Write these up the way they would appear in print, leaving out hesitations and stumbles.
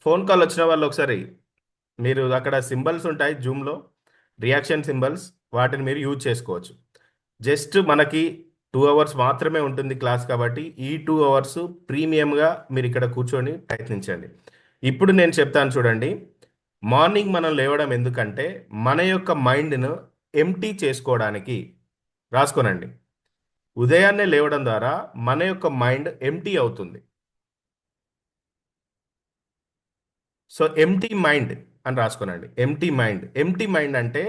Phone call వచ్చిన వాళ్ళు ఒకసారి మీరు అక్కడ సింబల్స్ ఉంటాయి జూమ్లో, రియాక్షన్ సింబల్స్, వాటిని మీరు యూజ్ చేసుకోవచ్చు. జస్ట్ మనకి 2 అవర్స్ మాత్రమే ఉంటుంది క్లాస్ కాబట్టి ఈ 2 అవర్స్ ప్రీమియంగా మీరు ఇక్కడ కూర్చొని ప్రయత్నించండి. ఇప్పుడు నేను చెప్తాను చూడండి. మార్నింగ్ మనం లేవడం ఎందుకంటే మన యొక్క మైండ్ను ఎంటీ చేసుకోవడానికి. రాసుకోనండి. ఉదయాన్నే లేవడం ద్వారా మన యొక్క మైండ్ ఎంటీ అవుతుంది. సో ఎంటీ మైండ్ అని రాసుకోనండి. Empty mind. ఎంటీ మైండ్ అంటే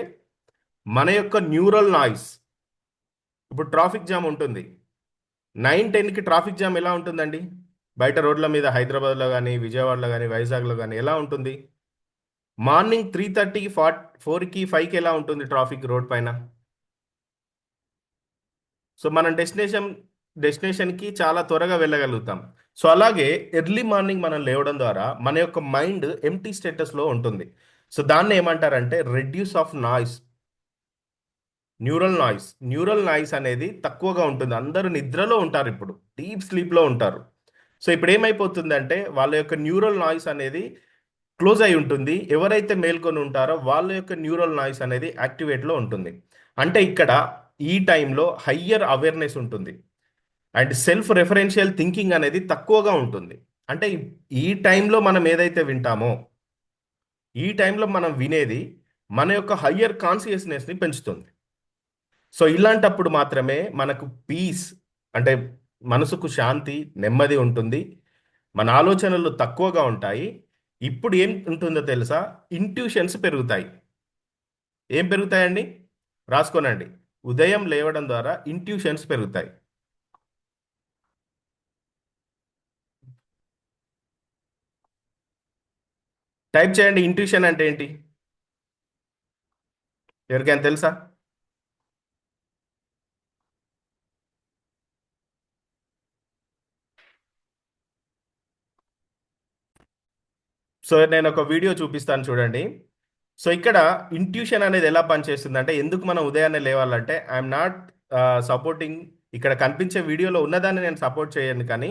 మన యొక్క న్యూరల్ నాయిస్. ఇప్పుడు ట్రాఫిక్ జామ్ ఉంటుంది. 9-10కి ట్రాఫిక్ జామ్ ఎలా ఉంటుందండి? బయట రోడ్ల మీద హైదరాబాద్లో కానీ, విజయవాడలో కానీ, వైజాగ్లో కానీ ఎలా ఉంటుంది? మార్నింగ్ 3:30కి, 4కి, 5కి ఎలా ఉంటుంది ట్రాఫిక్ రోడ్ పైన? సో మనం డెస్టినేషన్కి చాలా త్వరగా వెళ్ళగలుగుతాం. సో అలాగే ఎర్లీ మార్నింగ్ మనం లేవడం ద్వారా మన యొక్క మైండ్ ఎంటీ స్టేటస్లో ఉంటుంది. సో దాన్ని ఏమంటారంటే reduce of noise. Neural noise అనేది తక్కువగా ఉంటుంది. అందరూ నిద్రలో ఉంటారు, ఇప్పుడు డీప్ స్లీప్లో ఉంటారు. సో ఇప్పుడు ఏమైపోతుందంటే వాళ్ళ యొక్క న్యూరల్ నాయిస్ అనేది క్లోజ్ అయి ఉంటుంది. ఎవరైతే మేల్కొని ఉంటారో వాళ్ళ యొక్క న్యూరల్ నాయిస్ అనేది యాక్టివేట్లో ఉంటుంది. అంటే ఇక్కడ ఈ టైంలో హయ్యర్ అవేర్నెస్ ఉంటుంది అండ్ సెల్ఫ్ రెఫరెన్షియల్ థింకింగ్ అనేది తక్కువగా ఉంటుంది. అంటే ఈ టైంలో మనం ఏదైతే వింటామో, ఈ టైంలో మనం వినేది మన యొక్క హయ్యర్ కాన్షియస్నెస్ని పెంచుతుంది. సో ఇలాంటప్పుడు మాత్రమే మనకు పీస్, అంటే మనసుకు శాంతి, నెమ్మది ఉంటుంది. మన ఆలోచనలు తక్కువగా ఉంటాయి. ఇప్పుడు ఏం ఉంటుందో తెలుసా? ఇంట్యూషన్స్ పెరుగుతాయి. ఏం పెరుగుతాయండి? రాసుకోనండి. ఉదయం లేవడం ద్వారా ఇంట్యూషన్స్ పెరుగుతాయి. టైప్ చేయండి. ఇంట్యూషన్ అంటే ఏంటి? ఎవరికైనా తెలుసా? సో నేను ఒక వీడియో చూపిస్తాను చూడండి. సో ఇక్కడ ఇంట్యూషన్ అనేది ఎలా పనిచేస్తుంది అంటే, ఎందుకు మనం ఉదయాన్నే లేవాలంటే, ఐఎమ్ నాట్ సపోర్టింగ్, ఇక్కడ కనిపించే వీడియోలో ఉన్నదాన్ని నేను సపోర్ట్ చేయను, కానీ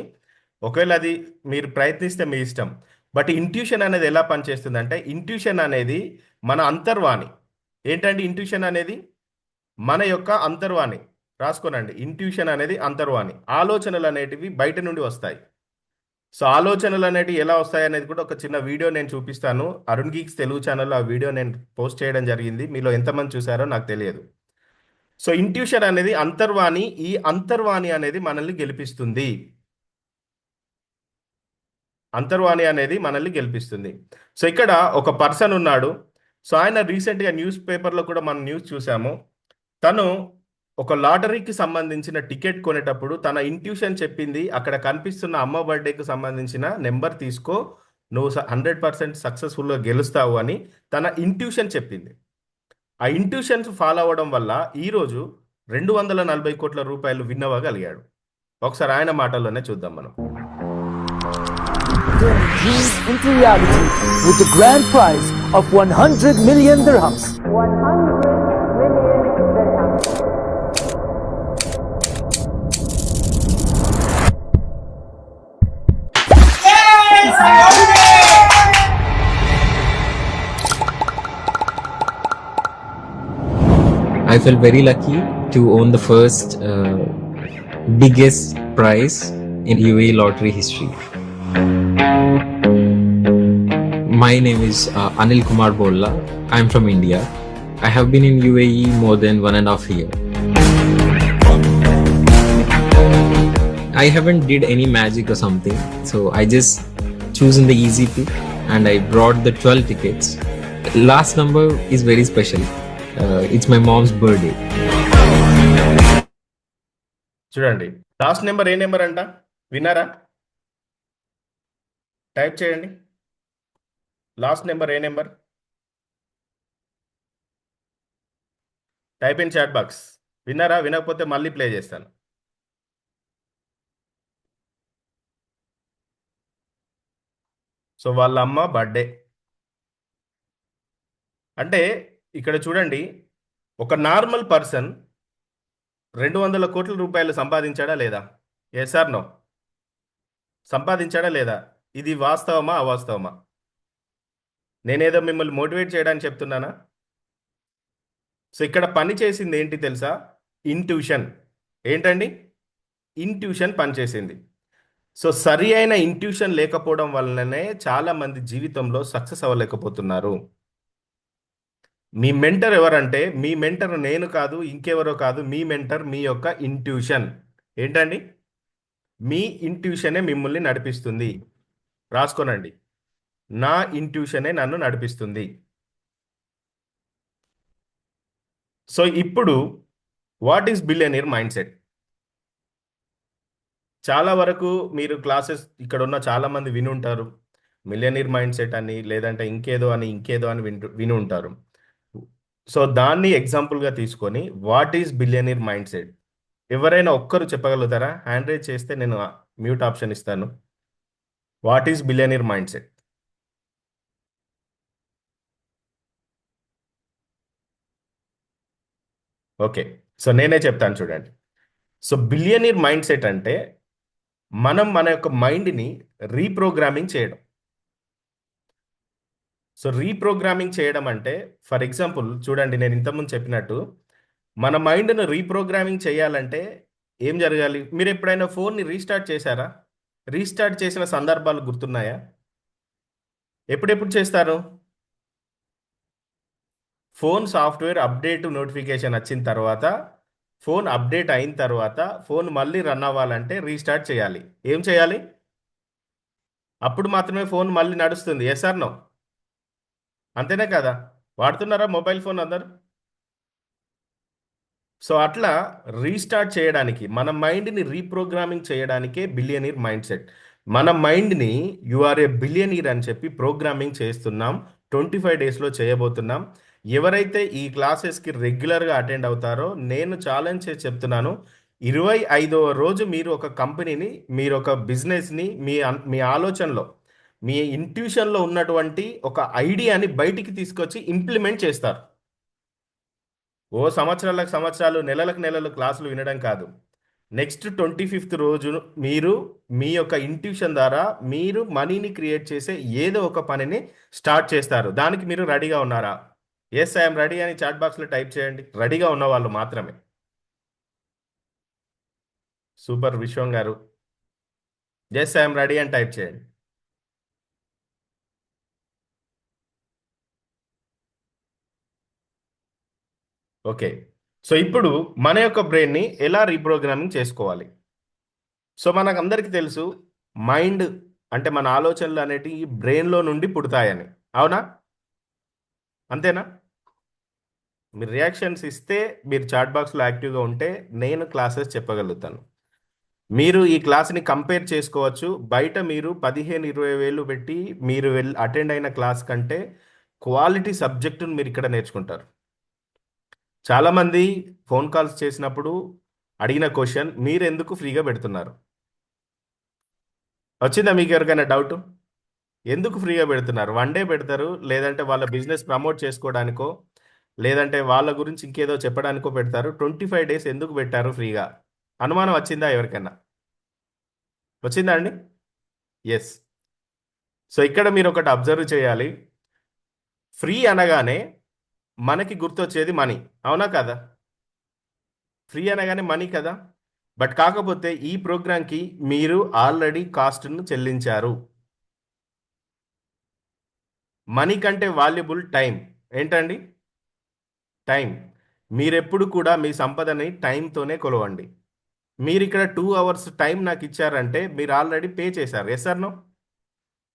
ఒకవేళ అది మీరు ప్రయత్నిస్తే మీ ఇష్టం. బట్ ఇంట్యూషన్ అనేది ఎలా పనిచేస్తుంది అంటే, ఇంట్యూషన్ అనేది మన అంతర్వాణి. ఏంటంటే ఇంట్యూషన్ అనేది మన యొక్క అంతర్వాణి. రాసుకోనండి. ఇంట్యూషన్ అనేది అంతర్వాణి. ఆలోచనలు అనేటివి బయట నుండి వస్తాయి. సో ఆలోచనలు అనేటివి ఎలా వస్తాయి అనేది కూడా ఒక చిన్న వీడియో నేను చూపిస్తాను. అరుణ్ గీక్స్ తెలుగు ఛానల్లో ఆ వీడియో నేను పోస్ట్ చేయడం జరిగింది. మీలో ఎంతమంది చూసారో నాకు తెలియదు. సో ఇంట్యూషన్ అనేది అంతర్వాణి. ఈ అంతర్వాణి అనేది మనల్ని గెలిపిస్తుంది. అంతర్వాణి అనేది మనల్ని గెలిపిస్తుంది. సో ఇక్కడ ఒక పర్సన్ ఉన్నాడు. సో ఆయన రీసెంట్గా న్యూస్ పేపర్లో కూడా మనం న్యూస్ చూసాము. తను ఒక లాటరీకి సంబంధించిన టికెట్ కొనేటప్పుడు తన ఇంట్యూషన్ చెప్పింది, అక్కడ కనిపిస్తున్న అమ్మ బర్త్డేకి సంబంధించిన నెంబర్ తీసుకో, నువ్వు 100% సక్సెస్ఫుల్గా గెలుస్తావు అని తన ఇంట్యూషన్ చెప్పింది. ఆ ఇంట్యూషన్స్ ఫాలో అవ్వడం వల్ల ఈరోజు 240 కోట్ల రూపాయలు విన్ అవ్వగలిగాడు. ఒకసారి ఆయన మాటల్లోనే చూద్దాం మనం. Dreams into reality with the grand prize of 100 million dirhams. 100 million dirhams. I felt very lucky to own the first biggest prize in UAE lottery history. My name is Anil Kumar Bolla. I am from India. I have been in UAE more than 1.5 years. I haven't did any magic or something, so I just chosen the easy pick and I brought the 12 tickets. Last number is very special. It's my mom's birthday. చూడండి, last number ఏ number అంట? విన్నారా? Type చేయండి. Last number ఏ number? Type in chat box. విన్నారా? వినకపోతే మళ్ళీ play చేస్తాను. సో వాళ్ళ అమ్మ బర్త్డే. అంటే ఇక్కడ చూడండి, ఒక నార్మల్ పర్సన్ 200 కోట్ల రూపాయలు సంపాదించాడా లేదా? Yes or no? సంపాదించాడా లేదా? ఇది వాస్తవమా అవాస్తవమా? నేనేదో మిమ్మల్ని మోటివేట్ చేయడానికి చెప్తున్నానా? సో ఇక్కడ పని చేసింది ఏంటి తెలుసా? ఇంట్యూషన్. ఏంటండి? ఇంట్యూషన్ పనిచేసింది. సో సరి అయిన ఇంట్యూషన్ లేకపోవడం వలననే చాలా మంది జీవితంలో సక్సెస్ అవ్వలేకపోతున్నారు. మీ మెంటర్ ఎవరంటే, మీ మెంటర్ నేను కాదు, ఇంకెవరో కాదు. మీ మెంటర్ మీ యొక్క ఇంట్యూషన్. ఏంటండి? మీ ఇంట్యూషనే మిమ్మల్ని నడిపిస్తుంది. రాసుకోనండి. నా ఇంట్యూషనే నన్ను నడిపిస్తుంది. సో ఇప్పుడు what is billionaire mind set? చాలా వరకు మీరు క్లాసెస్ ఇక్కడ ఉన్న చాలా మంది విని ఉంటారు. మిలియనీర్ మైండ్ సెట్ అని, లేదంటే ఇంకేదో అని ఇంకేదో అని విని ఉంటారు. సో దాన్ని ఎగ్జాంపుల్గా తీసుకొని what is billionaire mind set ఎవరైనా ఒక్కరు చెప్పగలుగుతారా? హ్యాండ్ రైజ్ చేస్తే నేను మ్యూట్ ఆప్షన్ ఇస్తాను. What is billionaire mind set? Okay, so నేనే చెప్తాను చూడండి. సో బిలియనీర్ మైండ్ సెట్ అంటే మనం మన యొక్క మైండ్ని రీప్రోగ్రామింగ్ చేయడం. సో రీప్రోగ్రామింగ్ చేయడం అంటే, ఫర్ ఎగ్జాంపుల్ చూడండి, నేను ఇంతకుముందు చెప్పినట్టు మన మైండ్ను రీప్రోగ్రామింగ్ చేయాలంటే ఏం జరగాలి? మీరు ఎప్పుడైనా ఫోన్ని రీస్టార్ట్ చేశారా? రీస్టార్ట్ చేసిన సందర్భాలు గుర్తున్నాయా? ఎప్పుడెప్పుడు చేస్తారు? ఫోన్ సాఫ్ట్వేర్ అప్డేట్ నోటిఫికేషన్ వచ్చిన తర్వాత, ఫోన్ అప్డేట్ అయిన తర్వాత ఫోన్ మళ్ళీ రన్ అవ్వాలంటే రీస్టార్ట్ చేయాలి. ఏం చేయాలి? అప్పుడు మాత్రమే ఫోన్ మళ్ళీ నడుస్తుంది. Yes or no? అంతేనే కదా? వాడుతున్నారా మొబైల్ ఫోన్ అందరు? సో అట్లా రీస్టార్ట్ చేయడానికి, మన మైండ్ని రీప్రోగ్రామింగ్ చేయడానికే బిలియనీర్ మైండ్ సెట్. మన మైండ్ని యు ఆర్ ఏ బిలియనీర్ అని చెప్పి ప్రోగ్రామింగ్ చేస్తున్నాం. 25 డేస్లో చేయబోతున్నాం. ఎవరైతే ఈ క్లాసెస్కి రెగ్యులర్గా అటెండ్ అవుతారో, నేను ఛాలెంజ్ చేసి చెప్తున్నాను, 25వ రోజు మీరు ఒక కంపెనీని, మీరు ఒక బిజినెస్ని మీ ఆలోచనలో, మీ ఇంట్యూషన్లో ఉన్నటువంటి ఒక ఐడియాని బయటికి తీసుకొచ్చి ఇంప్లిమెంట్ చేస్తారు. ఓ సంవత్సరాలకు సంవత్సరాలు, నెలలకు నెలలు క్లాసులు వినడం కాదు. నెక్స్ట్ 25th రోజు మీరు మీ యొక్క ఇంట్యూషన్ ద్వారా మీరు మనీని క్రియేట్ చేసే ఏదో ఒక పనిని స్టార్ట్ చేస్తారు. దానికి మీరు రెడీగా ఉన్నారా? ఎస్ ఐఎమ్ రెడీ అని చాట్ బాక్స్లో టైప్ చేయండి. రెడీగా ఉన్న వాళ్ళు మాత్రమే. సూపర్ విశ్వం గారు. ఎస్ ఐఎమ్ రెడీ అని టైప్ చేయండి. ఓకే, సో ఇప్పుడు మన యొక్క బ్రెయిన్ని ఎలా రీప్రోగ్రామింగ్ చేసుకోవాలి? సో మనకు అందరికీ తెలుసు, మైండ్ అంటే మన ఆలోచనలు అనేటివి బ్రెయిన్లో నుండి పుడతాయని. అవునా? అంతేనా? మీరు రియాక్షన్స్ ఇస్తే, మీరు చాట్ బాక్స్లో యాక్టివ్గా ఉంటే నేను క్లాసెస్ చెప్పగలుగుతాను. మీరు ఈ క్లాస్ని కంపేర్ చేసుకోవచ్చు. బయట మీరు 15-20 వేలు పెట్టి మీరు అటెండ్ అయిన క్లాస్ కంటే క్వాలిటీ సబ్జెక్టును మీరు ఇక్కడ నేర్చుకుంటారు. చాలామంది ఫోన్ కాల్స్ చేసినప్పుడు అడిగిన క్వశ్చన్, మీరు ఎందుకు ఫ్రీగా పెడుతున్నారు? వచ్చిందా మీకు ఎవరికైనా డౌట్? ఎందుకు ఫ్రీగా పెడుతున్నారు? 1 డే పెడతారు, లేదంటే వాళ్ళ బిజినెస్ ప్రమోట్ చేసుకోవడానికో, లేదంటే వాళ్ళ గురించి ఇంకేదో చెప్పడానికో పెడతారు. 25 డేస్ ఎందుకు పెట్టారు ఫ్రీగా? అనుమానం వచ్చిందా ఎవరికైనా? వచ్చిందా అండి? ఎస్. సో ఇక్కడ మీరు ఒకటి అబ్జర్వ్ చేయాలి. ఫ్రీ అనగానే మనకి గుర్తొచ్చేది మనీ. అవునా కదా? ఫ్రీ అనగానే మనీ కదా? బట్ కాకపోతే ఈ ప్రోగ్రామ్కి మీరు ఆల్రెడీ కాస్ట్ను చెల్లించారు. మనీ కంటే వాల్యుబుల్ టైం. ఏంటండి? టైం. మీరెప్పుడు కూడా మీ సంపదని టైంతోనే కొలవండి. మీరు ఇక్కడ 2 అవర్స్ టైం నాకు ఇచ్చారంటే మీరు ఆల్రెడీ పే చేశారు. Yes or no?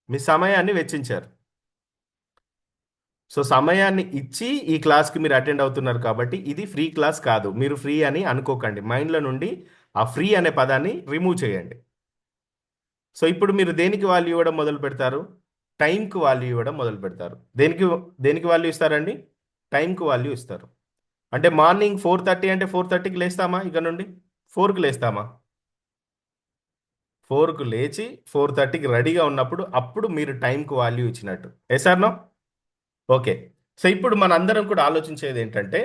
మీ సమయాన్ని వెచ్చించారు. సో సమయాన్ని ఇచ్చి ఈ క్లాస్కి మీరు అటెండ్ అవుతున్నారు కాబట్టి ఇది ఫ్రీ క్లాస్ కాదు. మీరు ఫ్రీ అని అనుకోకండి. మైండ్లో నుండి ఆ ఫ్రీ అనే పదాన్ని రిమూవ్ చేయండి. సో ఇప్పుడు మీరు దేనికి వాల్యూ ఇవ్వడం మొదలు పెడతారు? టైంకి వాల్యూ ఇవ్వడం మొదలు పెడతారు. దేనికి దేనికి వాల్యూ ఇస్తారండి? టైంకి వాల్యూ ఇస్తారు. అంటే మార్నింగ్ 4:30 అంటే 4:30కి లేస్తామా? ఇక నుండి 4కి లేస్తామా? 4కు లేచి 4:30కి రెడీగా ఉన్నప్పుడు అప్పుడు మీరు టైంకి వాల్యూ ఇచ్చినట్టు. Yes or no? Okay, so ఇప్పుడు మనందరం కూడా ఆలోచించేది ఏంటంటే,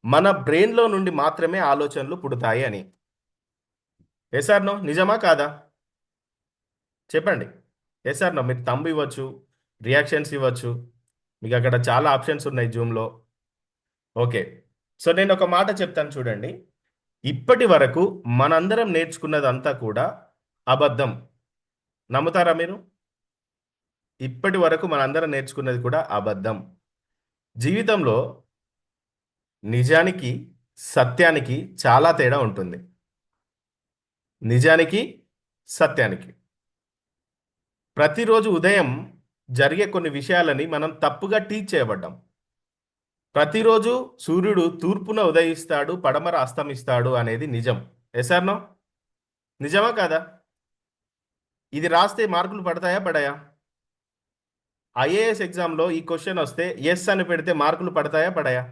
మన బ్రెయిన్లో నుండి మాత్రమే ఆలోచనలు పుడతాయి అని. Yes or no? నిజమా కాదా? చెప్పండి. Yes or no? మీరు తంబు ఇవ్వచ్చు, రియాక్షన్స్ ఇవ్వచ్చు, మీకు అక్కడ చాలా ఆప్షన్స్ ఉన్నాయి జూమ్లో. ఓకే, సో నేను ఒక మాట చెప్తాను చూడండి. ఇప్పటి వరకు మనందరం నేర్చుకున్నదంతా కూడా అబద్ధం. నమ్ముతారా మీరు? ఇప్పటి వరకు మనందరం నేర్చుకున్నది కూడా అబద్ధం. జీవితంలో నిజానికి సత్యానికి చాలా తేడా ఉంటుంది. నిజానికి సత్యానికి. ప్రతిరోజు ఉదయం జరిగే కొన్ని విషయాలని మనం తప్పుగా టీచ్ చేయబడ్డాం. ప్రతిరోజు సూర్యుడు తూర్పున ఉదయిస్తాడు, పడమర అస్తమిస్తాడు అనేది నిజం. ఎసార్నో? నిజమా కాదా? ఇది రాస్తే మార్కులు పడతాయా పడాయా? ఐఏఎస్ ఎగ్జామ్లో ఈ క్వశ్చన్ వస్తే ఎస్ అని పెడితే మార్కులు పడతాయా పడాయా?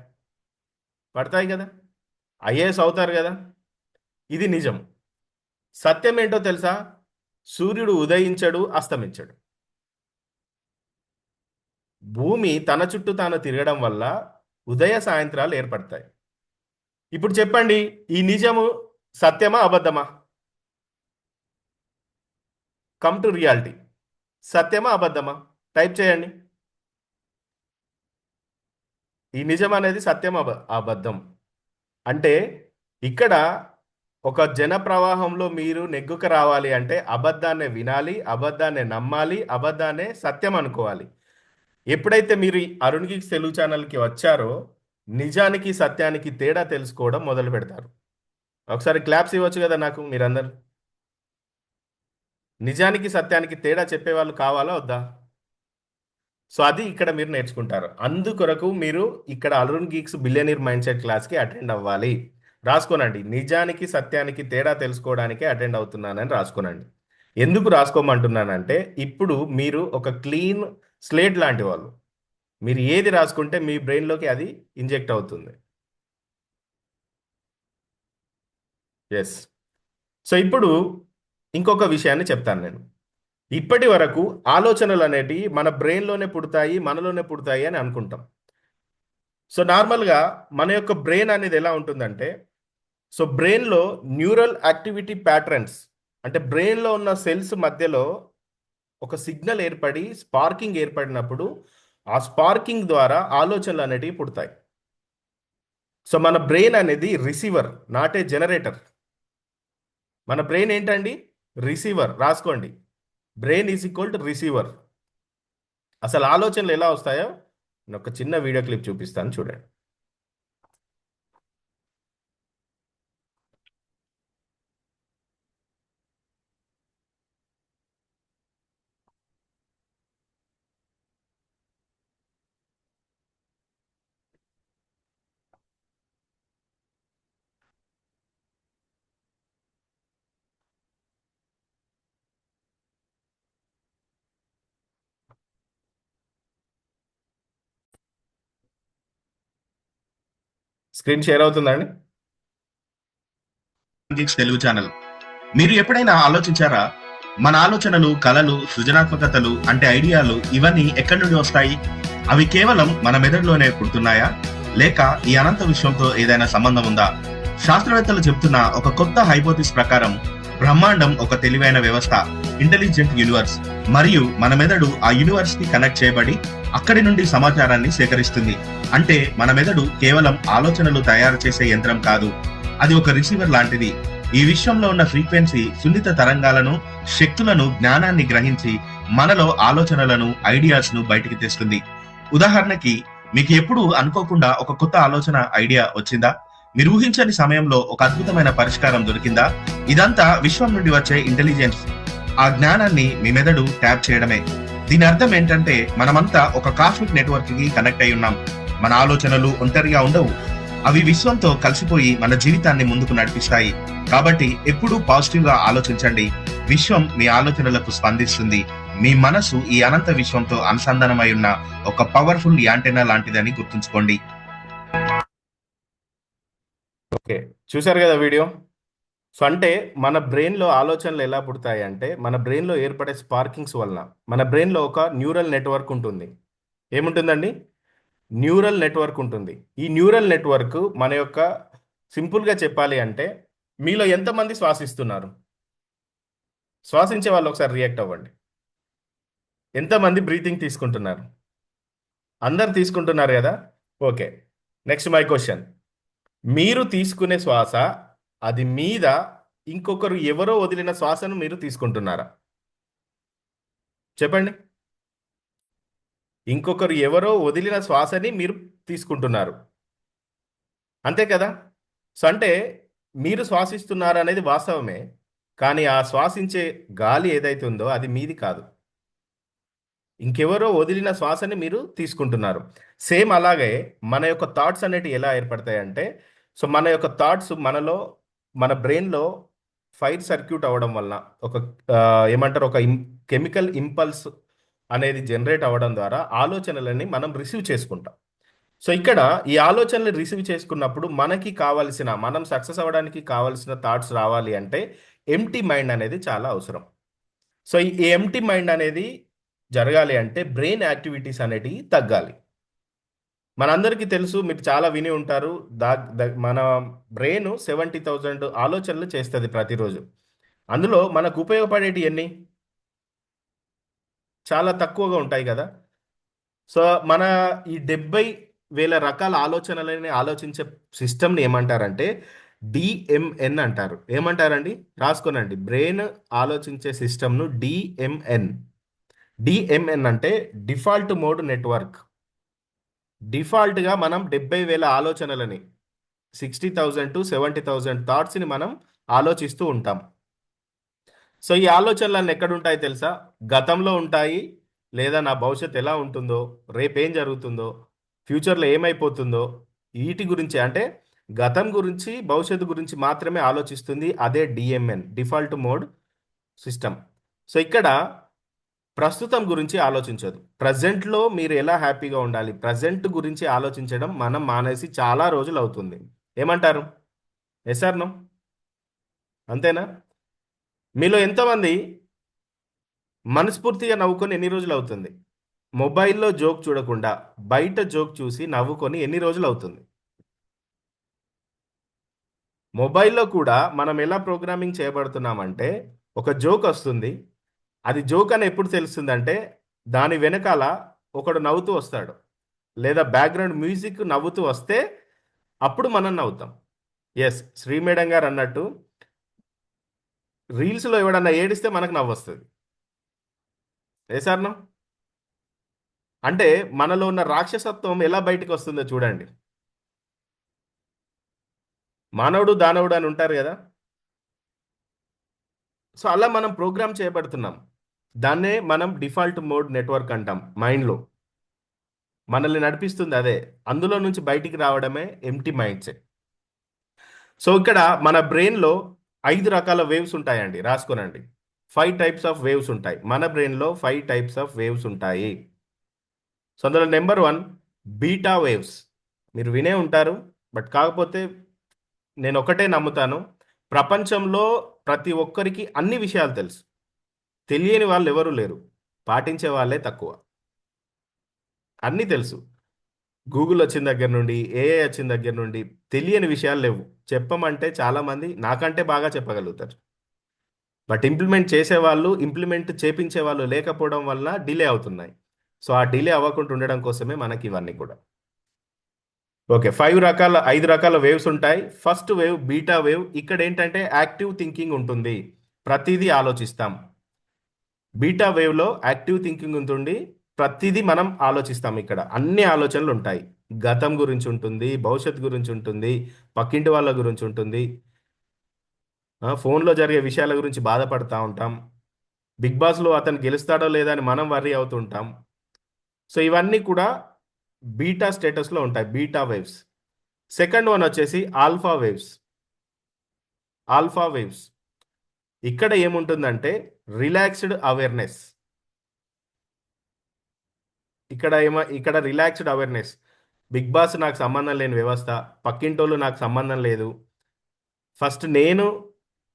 పడతాయి కదా, ఐఏఎస్ అవుతారు కదా. ఇది నిజం. సత్యం ఏంటో తెలుసా? సూర్యుడు ఉదయించడు, అస్తమించడు. భూమి తన చుట్టూ తాను తిరగడం వల్ల ఉదయ సాయంత్రాలు ఏర్పడతాయి. ఇప్పుడు చెప్పండి, ఈ నిజము సత్యమా అబద్ధమా? Come to reality. సత్యమా అబద్ధమా? టైప్ చేయండి. ఈ నిజం అనేది సత్యం అబద్ధం. అంటే ఇక్కడ ఒక జన ప్రవాహంలో మీరు నెగ్గుక రావాలి అంటే అబద్ధాన్ని వినాలి, అబద్ధాన్ని నమ్మాలి, అబద్ధాన్ని సత్యం అనుకోవాలి. ఎప్పుడైతే మీరు ఈ అరుణ్ గీక్స్ తెలుగు ఛానల్కి వచ్చారో నిజానికి సత్యానికి తేడా తెలుసుకోవడం మొదలు పెడతారు. ఒకసారి క్లాప్స్ ఇవ్వచ్చు కదా నాకు మీరందరు. నిజానికి సత్యానికి తేడా చెప్పేవాళ్ళు కావాలా వద్దా? సో అది ఇక్కడ మీరు నేర్చుకుంటారు. అందుకొరకు మీరు ఇక్కడ Arun Geeks billionaire mind set క్లాస్కి అటెండ్ అవ్వాలి. రాసుకోనండి, నిజానికి సత్యానికి తేడా తెలుసుకోవడానికే అటెండ్ అవుతున్నానని రాసుకోనండి. ఎందుకు రాసుకోమంటున్నానంటే ఇప్పుడు మీరు ఒక క్లీన్ స్లేట్ లాంటి వాళ్ళు. మీరు ఏది రాసుకుంటే మీ బ్రెయిన్లోకి అది ఇంజెక్ట్ అవుతుంది. ఎస్. సో ఇప్పుడు ఇంకొక విషయాన్ని చెప్తాను నేను. ఇప్పటి వరకు ఆలోచనలు అనేటివి మన బ్రెయిన్లోనే పుడతాయి, మనలోనే పుడతాయి అని అనుకుంటాం. సో నార్మల్గా మన యొక్క బ్రెయిన్ అనేది ఎలా ఉంటుందంటే, సో బ్రెయిన్లో న్యూరల్ యాక్టివిటీ ప్యాటర్న్స్ అంటే బ్రెయిన్లో ఉన్న సెల్స్ మధ్యలో ఒక సిగ్నల్ ఏర్పడి స్పార్కింగ్ ఏర్పడినప్పుడు ఆ స్పార్కింగ్ ద్వారా ఆలోచనలు అనేటివి పుడతాయి. సో మన బ్రెయిన్ అనేది రిసీవర్, నాట్ ఏ జనరేటర్. మన బ్రెయిన్ ఏంటండి? రిసీవర్. రాసుకోండి, brain is equal to receiver. అసలు ఆలోచనలు ఎలా వస్తాయో నేను ఒక చిన్న వీడియో క్లిప్ చూపిస్తాను చూడండి. స్క్రీన్ షేర్ అవుతుందండి? Geeks Telugu channel. మీరు ఎప్పుడైనా ఆలోచించారా, మన ఆలోచనలు, కలలు, సృజనాత్మకతలు అంటే ఐడియాలు ఇవన్నీ ఎక్కడి నుండి వస్తాయి? అవి కేవలం మన మెదడులోనే పుడుతున్నాయా, లేక ఈ అనంత విశ్వంతో ఏదైనా సంబంధం ఉందా? శాస్త్రవేత్తలు చెప్తున్న ఒక కొత్త హైపోథిస్ ప్రకారం బ్రహ్మాండం ఒక తెలివైన వ్యవస్థ, ఇంటెలిజెంట్ యూనివర్స్, మరియు మన మెదడు ఆ యూనివర్స్ కి కనెక్ట్ చేయబడి అక్కడి నుండి సమాచారాన్ని సేకరిస్తుంది. అంటే మన మెదడు కేవలం ఆలోచనలు తయారు చేసే యంత్రం కాదు, అది ఒక రిసీవర్ లాంటిది. ఈ విశ్వంలో ఉన్న ఫ్రీక్వెన్సీ సున్నిత తరంగాలను, శక్తులను, జ్ఞానాన్ని గ్రహించి మనలో ఆలోచనలను, ఐడియాస్ ను బయటికి తెస్తుంది. ఉదాహరణకి, మీకు ఎప్పుడు అనుకోకుండా ఒక కొత్త ఆలోచన, ఐడియా వచ్చిందా? మీరు ఊహించని సమయంలో ఒక అద్భుతమైన పరిష్కారం దొరికిందా? ఇదంతా విశ్వం నుండి వచ్చే ఇంటెలిజెన్స్, ఆ జ్ఞానాన్ని మీ మెదడు ట్యాప్ చేయడమే. దీని అర్థం ఏంటంటే మనమంతా ఒక కాస్మిక్ నెట్వర్క్ కి కనెక్ట్ అయి ఉన్నాం. మన ఆలోచనలు ఒంటరిగా ఉండవు, అవి విశ్వంతో కలిసిపోయి మన జీవితాన్ని ముందుకు నడిపిస్తాయి. కాబట్టి ఎప్పుడూ పాజిటివ్ గా ఆలోచించండి. విశ్వం మీ ఆలోచనలకు స్పందిస్తుంది. మీ మనసు ఈ అనంత విశ్వంతో అనుసంధానమై ఉన్న ఒక పవర్ఫుల్ యాంటెన్నా లాంటిదని గుర్తుంచుకోండి. ఓకే, చూశారు కదా వీడియో. సో అంటే మన బ్రెయిన్లో ఆలోచనలు ఎలా పుడతాయి అంటే మన బ్రెయిన్లో ఏర్పడే స్పార్కింగ్స్ వలన. మన బ్రెయిన్లో ఒక న్యూరల్ నెట్వర్క్ ఉంటుంది. ఏముంటుందండి? న్యూరల్ నెట్వర్క్ ఉంటుంది. ఈ న్యూరల్ నెట్వర్క్ మన యొక్క, సింపుల్గా చెప్పాలి అంటే, మీలో ఎంతమంది శ్వాసిస్తున్నారు? శ్వాసించే వాళ్ళు ఒకసారి రియాక్ట్ అవ్వండి. ఎంతమంది బ్రీతింగ్ తీసుకుంటున్నారు? అందరు తీసుకుంటున్నారు కదా. Okay, next my question. మీరు తీసుకునే శ్వాస అది మీద ఇంకొకరు ఎవరో వదిలిన శ్వాసను మీరు తీసుకుంటున్నారా? చెప్పండి. ఇంకొకరు ఎవరో వదిలిన శ్వాసని మీరు తీసుకుంటున్నారు, అంతే కదా. సో అంటే మీరు శ్వాసిస్తున్నారు అనేది వాస్తవమే, కానీ ఆ శ్వాసించే గాలి ఏదైతే ఉందో అది మీది కాదు, ఇంకెవరో వదిలిన శ్వాసని మీరు తీసుకుంటున్నారు. సేమ్ అలాగే మన యొక్క థాట్స్ అనేటివి ఎలా ఏర్పడతాయంటే, సో మన యొక్క థాట్స్ మనలో, మన బ్రెయిన్లో ఫైర్ సర్క్యూట్ అవ్వడం వలన ఒక ఆ, ఏమంటారు, ఒక కెమికల్ ఇంపల్స్ అనేది జనరేట్ అవ్వడం ద్వారా ఆలోచనలని మనం రిసీవ్ చేసుకుంటాం. సో ఇక్కడ ఈ ఆలోచనలు రిసీవ్ చేసుకున్నప్పుడు మనకి కావాల్సిన, మనం సక్సెస్ అవ్వడానికి కావాల్సిన థాట్స్ రావాలి అంటే ఎంటీ మైండ్ అనేది చాలా అవసరం. సో ఈ ఎంటీ మైండ్ అనేది జరగాలి అంటే బ్రెయిన్ యాక్టివిటీస్ అనేటివి తగ్గాలి. మనందరికీ తెలుసు, మీరు చాలా విని ఉంటారు, మన బ్రెయిన్ 70,000 ఆలోచనలు చేస్తుంది ప్రతిరోజు. అందులో మనకు ఉపయోగపడేటి ఎన్ని? చాలా తక్కువగా ఉంటాయి కదా. సో మన ఈ 70,000 రకాల ఆలోచనలని ఆలోచించే సిస్టమ్ని ఏమంటారంటే డిఎంఎన్ అంటారు. ఏమంటారండి? రాసుకోనండి. బ్రెయిన్ ఆలోచించే సిస్టమ్ను డిఎంఎన్. డిఎంఎన్ అంటే డిఫాల్ట్ మోడ్ నెట్వర్క్. డిఫాల్ట్గా మనం 70,000 ఆలోచనలని, 60,000 to 70,000 థాట్స్ని మనం ఆలోచిస్తూ ఉంటాం. సో ఈ ఆలోచనలన్నీ ఎక్కడుంటాయి తెలుసా? గతంలో ఉంటాయి, లేదా నా భవిష్యత్తు ఎలా ఉంటుందో, రేపేం జరుగుతుందో, ఫ్యూచర్లో ఏమైపోతుందో, వీటి గురించి, అంటే గతం గురించి భవిష్యత్తు గురించి మాత్రమే ఆలోచిస్తుంది. అదే డిఎంఎన్, డిఫాల్ట్ మోడ్ సిస్టమ్. సో ఇక్కడ ప్రస్తుతం గురించి ఆలోచించదు. ప్రజెంట్లో మీరు ఎలా హ్యాపీగా ఉండాలి, ప్రజెంట్ గురించి ఆలోచించడం మనం మానేసి చాలా రోజులు అవుతుంది. ఏమంటారు? Yes or no? అంతేనా? మీలో ఎంతమంది మనస్ఫూర్తిగా నవ్వుకొని ఎన్ని రోజులు అవుతుంది? మొబైల్లో జోక్ చూడకుండా బయట జోక్ చూసి నవ్వుకొని ఎన్ని రోజులు అవుతుంది? మొబైల్లో కూడా మనం ఎలా ప్రోగ్రామింగ్ చేయబడుతున్నామంటే, ఒక జోక్ వస్తుంది, అది జోక్ అని ఎప్పుడు తెలుస్తుందంటే దాని వెనకాల ఒకడు నవ్వుతూ వస్తాడు, లేదా బ్యాక్గ్రౌండ్ మ్యూజిక్ నవ్వుతూ వస్తే అప్పుడు మనం నవ్వుతాం. ఎస్, శ్రీ మేడం గారు అన్నట్టు రీల్స్లో ఎవడన్నా ఏడిస్తే మనకు నవ్వు వస్తుంది. ఏ సార్ను? అంటే మనలో ఉన్న రాక్షసత్వం ఎలా బయటికి వస్తుందో చూడండి. మానవుడు దానవుడు అని ఉంటారు కదా. సో అలా మనం ప్రోగ్రామ్ చేయబడుతున్నాం. దాన్నే మనం డిఫాల్ట్ మోడ్ నెట్వర్క్ అంటాం. మైండ్లో మనల్ని నడిపిస్తుంది అదే. అందులో నుంచి బయటికి రావడమే ఎంటీ మైండ్ సెట్. సో ఇక్కడ మన బ్రెయిన్లో 5 రకాల వేవ్స్ ఉంటాయండి, రాసుకోనండి. 5 టైప్స్ ఆఫ్ వేవ్స్ ఉంటాయి. మన బ్రెయిన్లో 5 టైప్స్ ఆఫ్ వేవ్స్ ఉంటాయి. సో అందులో నెంబర్ 1 బీటా వేవ్స్. మీరు వినే ఉంటారు, బట్ కాకపోతే నేను ఒకటే నమ్ముతాను, ప్రపంచంలో ప్రతి ఒక్కరికి అన్ని విషయాలు తెలుసు. తెలియని వాళ్ళు ఎవరు లేరు, పాటించే వాళ్ళే తక్కువ. అన్నీ తెలుసు. గూగుల్ వచ్చిన దగ్గర నుండి, ఏఐ వచ్చిన దగ్గర నుండి తెలియని విషయాలు లేవు. చెప్పమంటే చాలామంది నాకంటే బాగా చెప్పగలుగుతారు, బట్ ఇంప్లిమెంట్ చేసేవాళ్ళు, ఇంప్లిమెంట్ చేపించే వాళ్ళు లేకపోవడం వల్ల డిలే అవుతున్నాయి. సో ఆ డిలే అవ్వకుండా ఉండడం కోసమే మనకి ఇవన్నీ కూడా. ఓకే, 5 రకాల వేవ్స్ ఉంటాయి. First wave beta wave. ఇక్కడ ఏంటంటే యాక్టివ్ థింకింగ్ ఉంటుంది, ప్రతిదీ ఆలోచిస్తాం. బీటా వేవ్లో యాక్టివ్ థింకింగ్ ఉంటుంది, ప్రతిదీ మనం ఆలోచిస్తాం. ఇక్కడ అన్ని ఆలోచనలు ఉంటాయి. గతం గురించి ఉంటుంది, భవిష్యత్తు గురించి ఉంటుంది, పక్కింటి వాళ్ళ గురించి ఉంటుంది, ఫోన్లో జరిగే విషయాల గురించి బాధపడతా ఉంటాం, బిగ్ బాస్లో అతను గెలుస్తాడో లేదా అని మనం వర్రీ అవుతుంటాం. సో ఇవన్నీ కూడా బీటా స్టేటస్లో ఉంటాయి, బీటా వేవ్స్. సెకండ్ వన్ వచ్చేసి ఆల్ఫా వేవ్స్. ఆల్ఫా వేవ్స్ ఇక్కడ ఏముంటుందంటే రిలాక్స్డ్ అవేర్నెస్. ఇక్కడ రిలాక్స్డ్ అవేర్నెస్. బిగ్ బాస్ నాకు సంబంధం లేని వ్యవస్థ, పక్కింటోళ్ళు నాకు సంబంధం లేదు, ఫస్ట్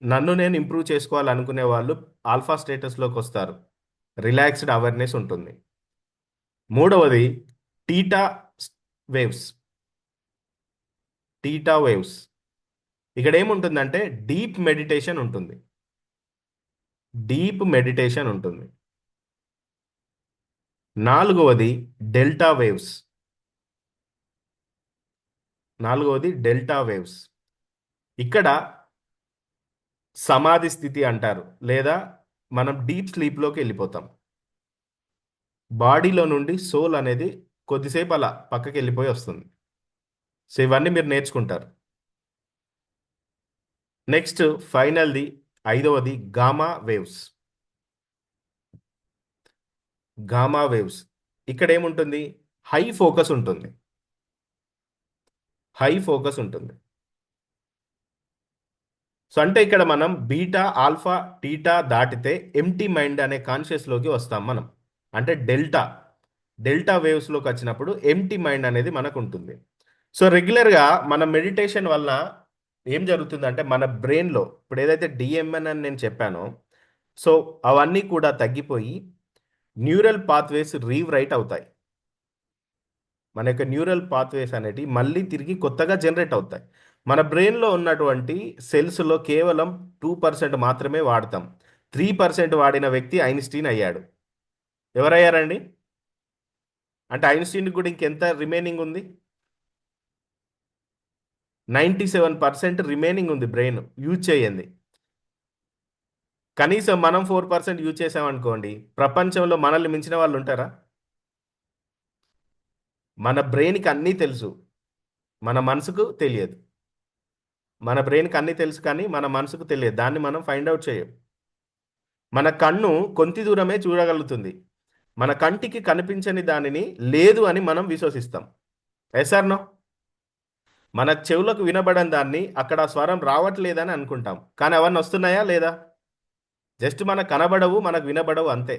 నన్ను నేను ఇంప్రూవ్ చేసుకోవాలనుకునే వాళ్ళు ఆల్ఫా స్టేటస్లోకి వస్తారు. రిలాక్స్డ్ అవేర్నెస్ ఉంటుంది. మూడవది టీటా వేవ్స్. టీటా వేవ్స్ ఇక్కడ ఏముంటుందంటే డీప్ మెడిటేషన్ ఉంటుంది. డీప్ మెడిటేషన్ ఉంటుంది. నాలుగవది డెల్టా వేవ్స్. నాలుగవది డెల్టా వేవ్స్. ఇక్కడ సమాధి స్థితి అంటారు, లేదా మనం డీప్ స్లీప్లోకి వెళ్ళిపోతాం. బాడీలో నుండి సోల్ అనేది కొద్దిసేపు అలా పక్కకి వెళ్ళిపోయి వస్తుంది. సో ఇవన్నీ మీరు నేర్చుకుంటారు. నెక్స్ట్ ఫైనల్ది ఐదవది గామా వేవ్స్. గామా వేవ్స్ ఇక్కడ ఏముంటుంది? హై ఫోకస్ ఉంటుంది. హై ఫోకస్ ఉంటుంది. సో అంటే ఇక్కడ మనం బీటా ఆల్ఫా టీటా దాటితే ఎంటీ మైండ్ అనే కాన్షియస్లోకి వస్తాం మనం. అంటే డెల్టా వేవ్స్లోకి వచ్చినప్పుడు ఎంటీ మైండ్ అనేది మనకు ఉంటుంది. సో రెగ్యులర్గా మన మెడిటేషన్ వల్ల ఏం జరుగుతుందంటే మన బ్రెయిన్లో ఇప్పుడు ఏదైతే డిఎంఎన్ అని నేను చెప్పానో, సో అవన్నీ కూడా తగ్గిపోయి న్యూరల్ పాత్వేస్ రీరైట్ అవుతాయి. మన యొక్క న్యూరల్ పాత్వేస్ అనేటివి మళ్ళీ తిరిగి కొత్తగా జనరేట్ అవుతాయి. మన బ్రెయిన్లో ఉన్నటువంటి సెల్స్లో కేవలం 2% మాత్రమే వాడతాం. 3% వాడిన వ్యక్తి ఐన్స్టీన్ అయ్యాడు. ఎవరయ్యారండి? అంటే ఐన్స్టీన్కి కూడా ఇంకెంత రిమైనింగ్ ఉంది? 97% రిమైనింగ్ ఉంది బ్రెయిన్ యూజ్ చేయండి. కనీసం మనం 4% యూజ్ చేసామనుకోండి, ప్రపంచంలో మనల్ని మించిన వాళ్ళు ఉంటారా? మన బ్రెయిన్కి అన్నీ తెలుసు, మన మనసుకు తెలియదు. మన బ్రెయిన్కి అన్నీ తెలుసు కానీ మన మనసుకు తెలియదు. దాన్ని మనం ఫైండ్ అవుట్ చేయం. మన కన్ను కొంత దూరమే చూడగలుగుతుంది. మన కంటికి కనిపించని దానిని లేదు అని మనం విశ్వసిస్తాం. Yes or no? మన చెవులకు వినబడని దాన్ని అక్కడ స్వరం రావట్లేదని అనుకుంటాం, కానీ అవన్నీ వస్తున్నాయా లేదా? జస్ట్ మనకు కనబడవు, మనకు వినబడవు అంతే.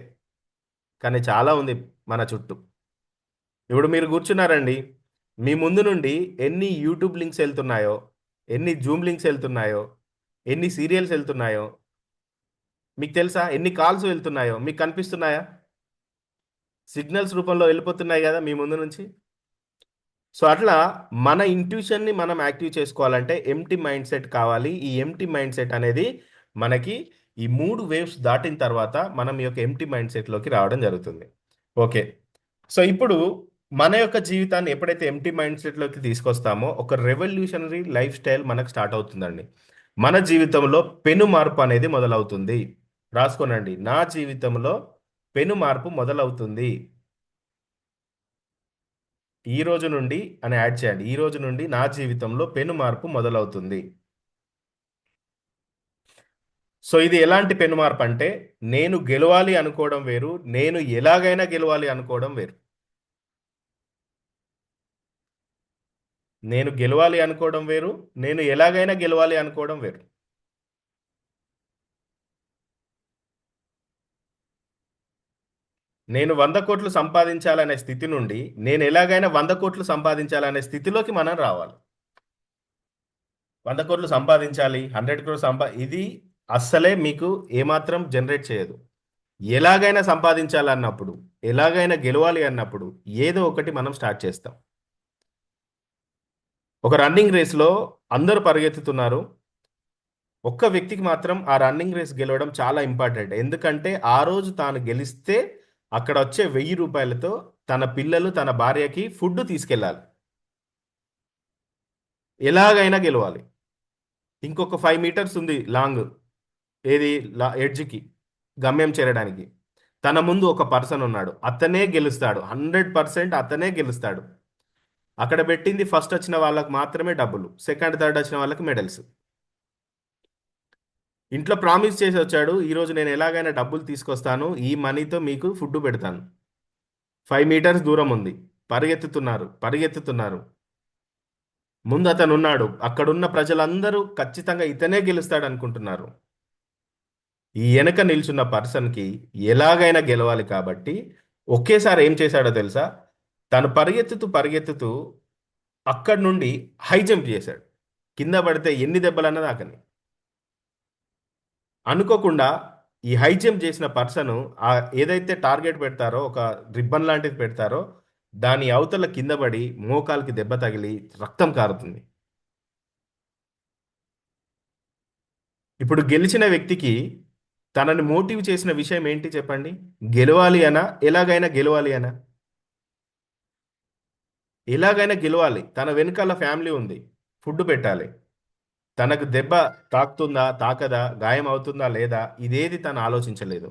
కానీ చాలా ఉంది మన చుట్టూ. ఇప్పుడు మీరు కూర్చున్నారండి, మీ ముందు నుండి ఎన్ని యూట్యూబ్ లింక్స్ వెళ్తున్నాయో, ఎన్ని జూమ్ లింక్స్ వెళ్తున్నాయో, ఎన్ని సీరియల్స్ వెళ్తున్నాయో మీకు తెలుసా? ఎన్ని కాల్స్ వెళ్తున్నాయో మీకు కనిపిస్తున్నాయా? సిగ్నల్స్ రూపంలో వెళ్ళిపోతున్నాయి కదా మీ ముందు నుంచి. సో అట్లా మన ఇంట్యూషన్ని మనం యాక్టివ్ చేసుకోవాలంటే ఎంటీ మైండ్ సెట్ కావాలి. ఈ ఎంటీ మైండ్ సెట్ అనేది మనకి ఈ 3 వేవ్స్ దాటిన తర్వాత మనం ఈ యొక్క ఎంటీ మైండ్ సెట్లోకి రావడం జరుగుతుంది. ఓకే, సో ఇప్పుడు మన యొక్క జీవితాన్ని ఎప్పుడైతే ఎంటీ మైండ్ సెట్లోకి తీసుకొస్తామో ఒక రెవల్యూషనరీ లైఫ్ స్టైల్ మనకు స్టార్ట్ అవుతుందండి. మన జీవితంలో పెను మార్పు అనేది మొదలవుతుంది. రాసుకోనండి, నా జీవితంలో పెను మార్పు మొదలవుతుంది. ఈ రోజు నుండి అని యాడ్ చేయండి. ఈ రోజు నుండి నా జీవితంలో పెను మార్పు మొదలవుతుంది. సో ఇది ఎలాంటి పెను మార్పు అంటే, నేను గెలవాలి అనుకోవడం వేరు, నేను ఎలాగైనా గెలవాలి అనుకోవడం వేరు. నేను గెలవాలి అనుకోవడం వేరు, నేను ఎలాగైనా గెలవాలి అనుకోవడం వేరు. నేను 100 కోట్లు సంపాదించాలనే స్థితి నుండి నేను ఎలాగైనా 100 కోట్లు సంపాదించాలనే స్థితిలోకి మనం రావాలి. 100 కోట్లు సంపాదించాలి, 100 కోట్లు ఇది అస్సలే మీకు ఏమాత్రం జనరేట్ చేయదు. ఎలాగైనా సంపాదించాలన్నప్పుడు, ఎలాగైనా గెలవాలి అన్నప్పుడు ఏదో ఒకటి మనం స్టార్ట్ చేస్తాం. ఒక రన్నింగ్ రేస్లో అందరూ పరిగెత్తుతున్నారు, ఒక్క వ్యక్తికి మాత్రం ఆ రన్నింగ్ రేస్ గెలవడం చాలా ఇంపార్టెంట్. ఎందుకంటే ఆ రోజు తాను గెలిస్తే అక్కడ వచ్చే 1000 రూపాయలతో తన పిల్లలు, తన భార్యకి ఫుడ్ తీసుకెళ్ళాలి. ఎలాగైనా గెలవాలి. ఇంకొక 5 మీటర్స్ ఉంది లాంగ్, ఏది ఎడ్జ్కి గమ్యం చేరడానికి. తన ముందు ఒక పర్సన్ ఉన్నాడు, అతనే గెలుస్తాడు, 100% అతనే గెలుస్తాడు. అక్కడ పెట్టింది ఫస్ట్ వచ్చిన వాళ్ళకి మాత్రమే డబ్బులు, సెకండ్ థర్డ్ వచ్చిన వాళ్ళకి మెడల్స్. ఇంట్లో ప్రామిస్ చేసి వచ్చాడు, ఈరోజు నేను ఎలాగైనా డబ్బులు తీసుకొస్తాను, ఈ మనీతో మీకు ఫుడ్ పెడతాను. 5 మీటర్స్ దూరం ఉంది, పరిగెత్తుతున్నారు. ముందు అతను ఉన్నాడు, అక్కడున్న ప్రజలందరూ ఖచ్చితంగా ఇతనే గెలుస్తాడు అనుకుంటున్నారు. ఈ వెనక నిల్చున్న పర్సన్కి ఎలాగైనా గెలవాలి కాబట్టి ఒకేసారి ఏం చేశాడో తెలుసా? తను పరిగెత్తుతూ అక్కడి నుండి హై జంప్ చేశాడు. కింద పడితే ఎన్ని దెబ్బలన్నా దాకని. అనుకోకుండా ఈ హై జంప్ చేసిన పర్సన్ ఏదైతే టార్గెట్ పెడతారో, ఒక రిబ్బన్ లాంటిది పెడతారో, దాని అవతల కింద పడి మోకాలికి దెబ్బ తగిలి రక్తం కారుతుంది. ఇప్పుడు గెలిచిన వ్యక్తికి తనని మోటివ్ చేసిన విషయం ఏంటి చెప్పండి? గెలవాలి అనా, ఎలాగైనా గెలవాలి అనా? ఎలాగైనా గెలవాలి. తన వెనకాల ఫ్యామిలీ ఉంది, ఫుడ్ పెట్టాలి. తనకు దెబ్బ తాకుతుందా, తాకదా, గాయం అవుతుందా లేదా, ఇదేది తను ఆలోచించలేదు.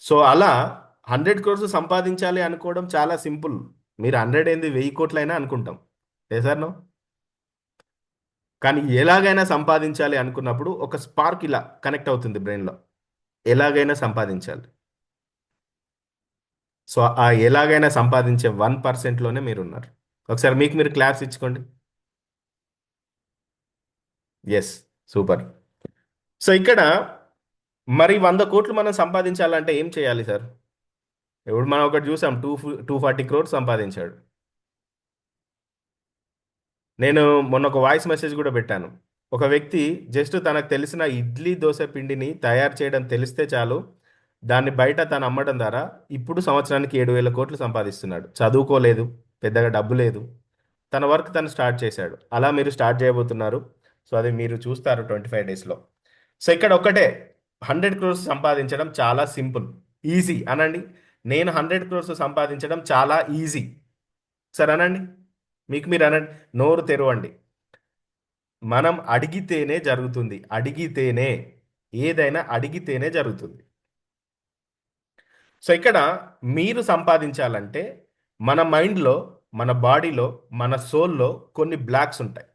సో అలా 100 క్రోర్స్ సంపాదించాలి అనుకోవడం చాలా సింపుల్. మీరు 100 ఏంది, 1000 కోట్లైనా అనుకుంటాం. సార్ కానీ ఎలాగైనా సంపాదించాలి అనుకున్నప్పుడు ఒక స్పార్క్ ఇలా కనెక్ట్ అవుతుంది బ్రెయిన్లో. ఎలాగైనా సంపాదించాలి. సో ఆ ఎలాగైనా సంపాదించే 1%లోనే మీరు ఉన్నారు. ఒకసారి మీకు మీరు క్లాప్స్ ఇచ్చుకోండి. Yes, super. సో ఇక్కడ మరి 100 కోట్లు మనం సంపాదించాలంటే ఏం చేయాలి సార్? ఇప్పుడు మనం ఒకటి చూసాం, 240 క్రోర్స్ సంపాదించాడు. నేను మొన్న ఒక వాయిస్ మెసేజ్ కూడా పెట్టాను. ఒక వ్యక్తి జస్ట్ తనకు తెలిసిన ఇడ్లీ దోశ పిండిని తయారు చేయడం తెలిస్తే చాలు, దాన్ని బయట తను అమ్మడం ద్వారా ఇప్పుడు సంవత్సరానికి 7,000 కోట్లు సంపాదిస్తున్నాడు. చదువుకోలేదు, పెద్దగా డబ్బు లేదు, తన వర్క్ తను స్టార్ట్ చేశాడు. అలా మీరు స్టార్ట్ చేయబోతున్నారు. సో అది మీరు చూస్తారు 25 డేస్లో. సో ఇక్కడ ఒకటే, 100 క్రోర్స్ సంపాదించడం చాలా సింపుల్, ఈజీ అనండి. నేను 100 క్రోర్స్ సంపాదించడం చాలా ఈజీ సార్ అనండి. మీకు మీరు అనండి, నోరు తెరవండి. మనం అడిగితేనే జరుగుతుంది. అడిగితేనే, ఏదైనా అడిగితేనే జరుగుతుంది. సో ఇక్కడ మీరు సంపాదించాలంటే మన మైండ్లో, మన బాడీలో, మన సోల్లో కొన్ని బ్లాక్స్ ఉంటాయి.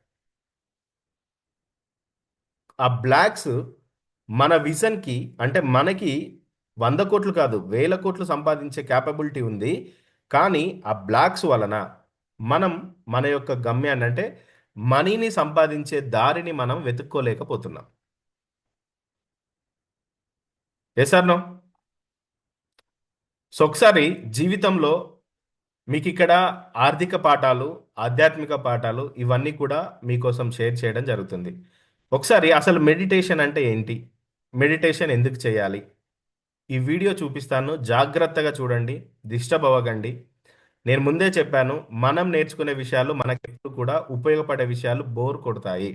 ఆ బ్లాక్స్ మన విజన్కి, అంటే మనకి 100 కోట్లు కాదు 1000 కోట్లు సంపాదించే క్యాపబిలిటీ ఉంది. కానీ ఆ బ్లాక్స్ వలన మనం మన యొక్క గమ్యాన్ని, అంటే మనీని సంపాదించే దారిని మనం వెతుక్కోలేకపోతున్నాం. Yes or no? సో ఒకసారి జీవితంలో మీకు ఇక్కడ ఆర్థిక పాఠాలు, ఆధ్యాత్మిక పాఠాలు ఇవన్నీ కూడా మీకోసం షేర్ చేయడం జరుగుతుంది. ఒకసారి అసలు మెడిటేషన్ అంటే ఏంటి, మెడిటేషన్ ఎందుకు చేయాలి, ఈ వీడియో చూపిస్తాను. జాగ్రత్తగా చూడండి, డిస్టర్బ్ అవ్వకండి. నేను ముందే చెప్పాను, మనం నేర్చుకునే విషయాలు మనకి ఎప్పుడు కూడా ఉపయోగపడే విషయాలు బోర్ కొడతాయి.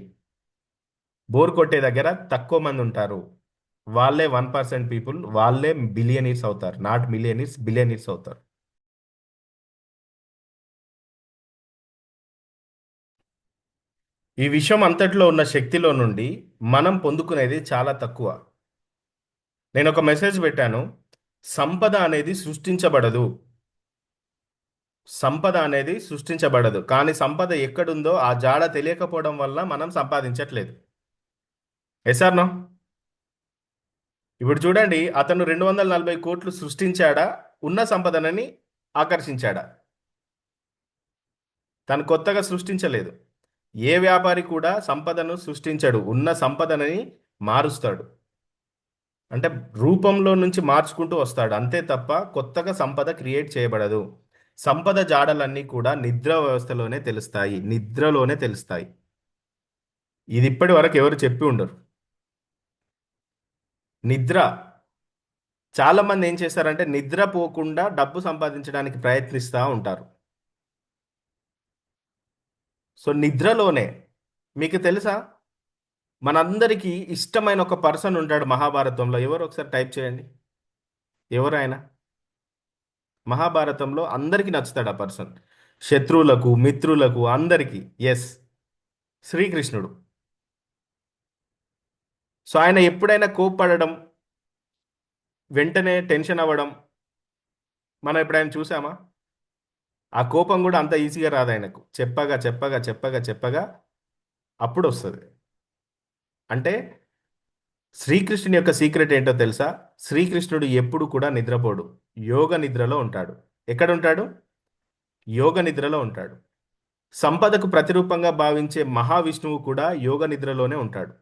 బోర్ కొట్టే దగ్గర తక్కువ మంది ఉంటారు. వాళ్ళే 1% పీపుల్, వాళ్ళే బిలియనీర్స్ అవుతారు. నాట్ మిలియనీర్స్, బిలియనీర్స్ అవుతారు. ఈ విషయం అంతట్లో ఉన్న శక్తిలో నుండి మనం పొందుకునేది చాలా తక్కువ. నేను ఒక మెసేజ్ పెట్టాను, సంపద అనేది సృష్టించబడదు. సంపద అనేది సృష్టించబడదు, కానీ సంపద ఎక్కడుందో ఆ జాడ తెలియకపోవడం వల్ల మనం సంపాదించట్లేదు. Yes or no? ఇప్పుడు చూడండి, అతను 240 కోట్లు సృష్టించాడా, ఉన్న సంపదనని ఆకర్షించాడా? తను కొత్తగా సృష్టించలేదు. ఏ వ్యాపారి కూడా సంపదను సృష్టించడు, ఉన్న సంపదనని మారుస్తాడు. అంటే రూపంలో నుంచి మార్చుకుంటూ వస్తాడు, అంతే తప్ప కొత్తగా సంపద క్రియేట్ చేయబడదు. సంపద జాడలన్నీ కూడా నిద్ర వ్యవస్థలోనే తెలుస్తాయి, నిద్రలోనే తెలుస్తాయి. ఇది ఇప్పటి వరకు ఎవరు చెప్పి ఉండరు. నిద్ర, చాలా మంది ఏం చేస్తారంటే నిద్రపోకుండా డబ్బు సంపాదించడానికి ప్రయత్నిస్తూ ఉంటారు. సో నిద్రలోనే, మీకు తెలుసా, మనందరికీ ఇష్టమైన ఒక పర్సన్ ఉంటాడు మహాభారతంలో. ఎవరు ఒకసారి టైప్ చేయండి, ఎవరు ఆయన? మహాభారతంలో అందరికీ నచ్చుతాడు ఆ పర్సన్, శత్రువులకు, మిత్రులకు, అందరికీ. ఎస్, శ్రీకృష్ణుడు. సో ఆయన ఎప్పుడైనా కోప్పడడం, వెంటనే టెన్షన్ అవ్వడం మనం ఎప్పుడైనా చూసామా? ఆ కోపం కూడా అంత ఈజీగా రాదు ఆయనకు. చెప్పగా చెప్పగా చెప్పగా చెప్పగా అప్పుడు వస్తుంది. అంటే శ్రీకృష్ణుని యొక్క సీక్రెట్ ఏంటో తెలుసా? శ్రీకృష్ణుడు ఎప్పుడు కూడా నిద్రపోడు, యోగ నిద్రలో ఉంటాడు. ఎక్కడ ఉంటాడు? యోగ నిద్రలో ఉంటాడు. సంపదకు ప్రతిరూపంగా భావించే మహావిష్ణువు కూడా యోగ నిద్రలోనే ఉంటాడు.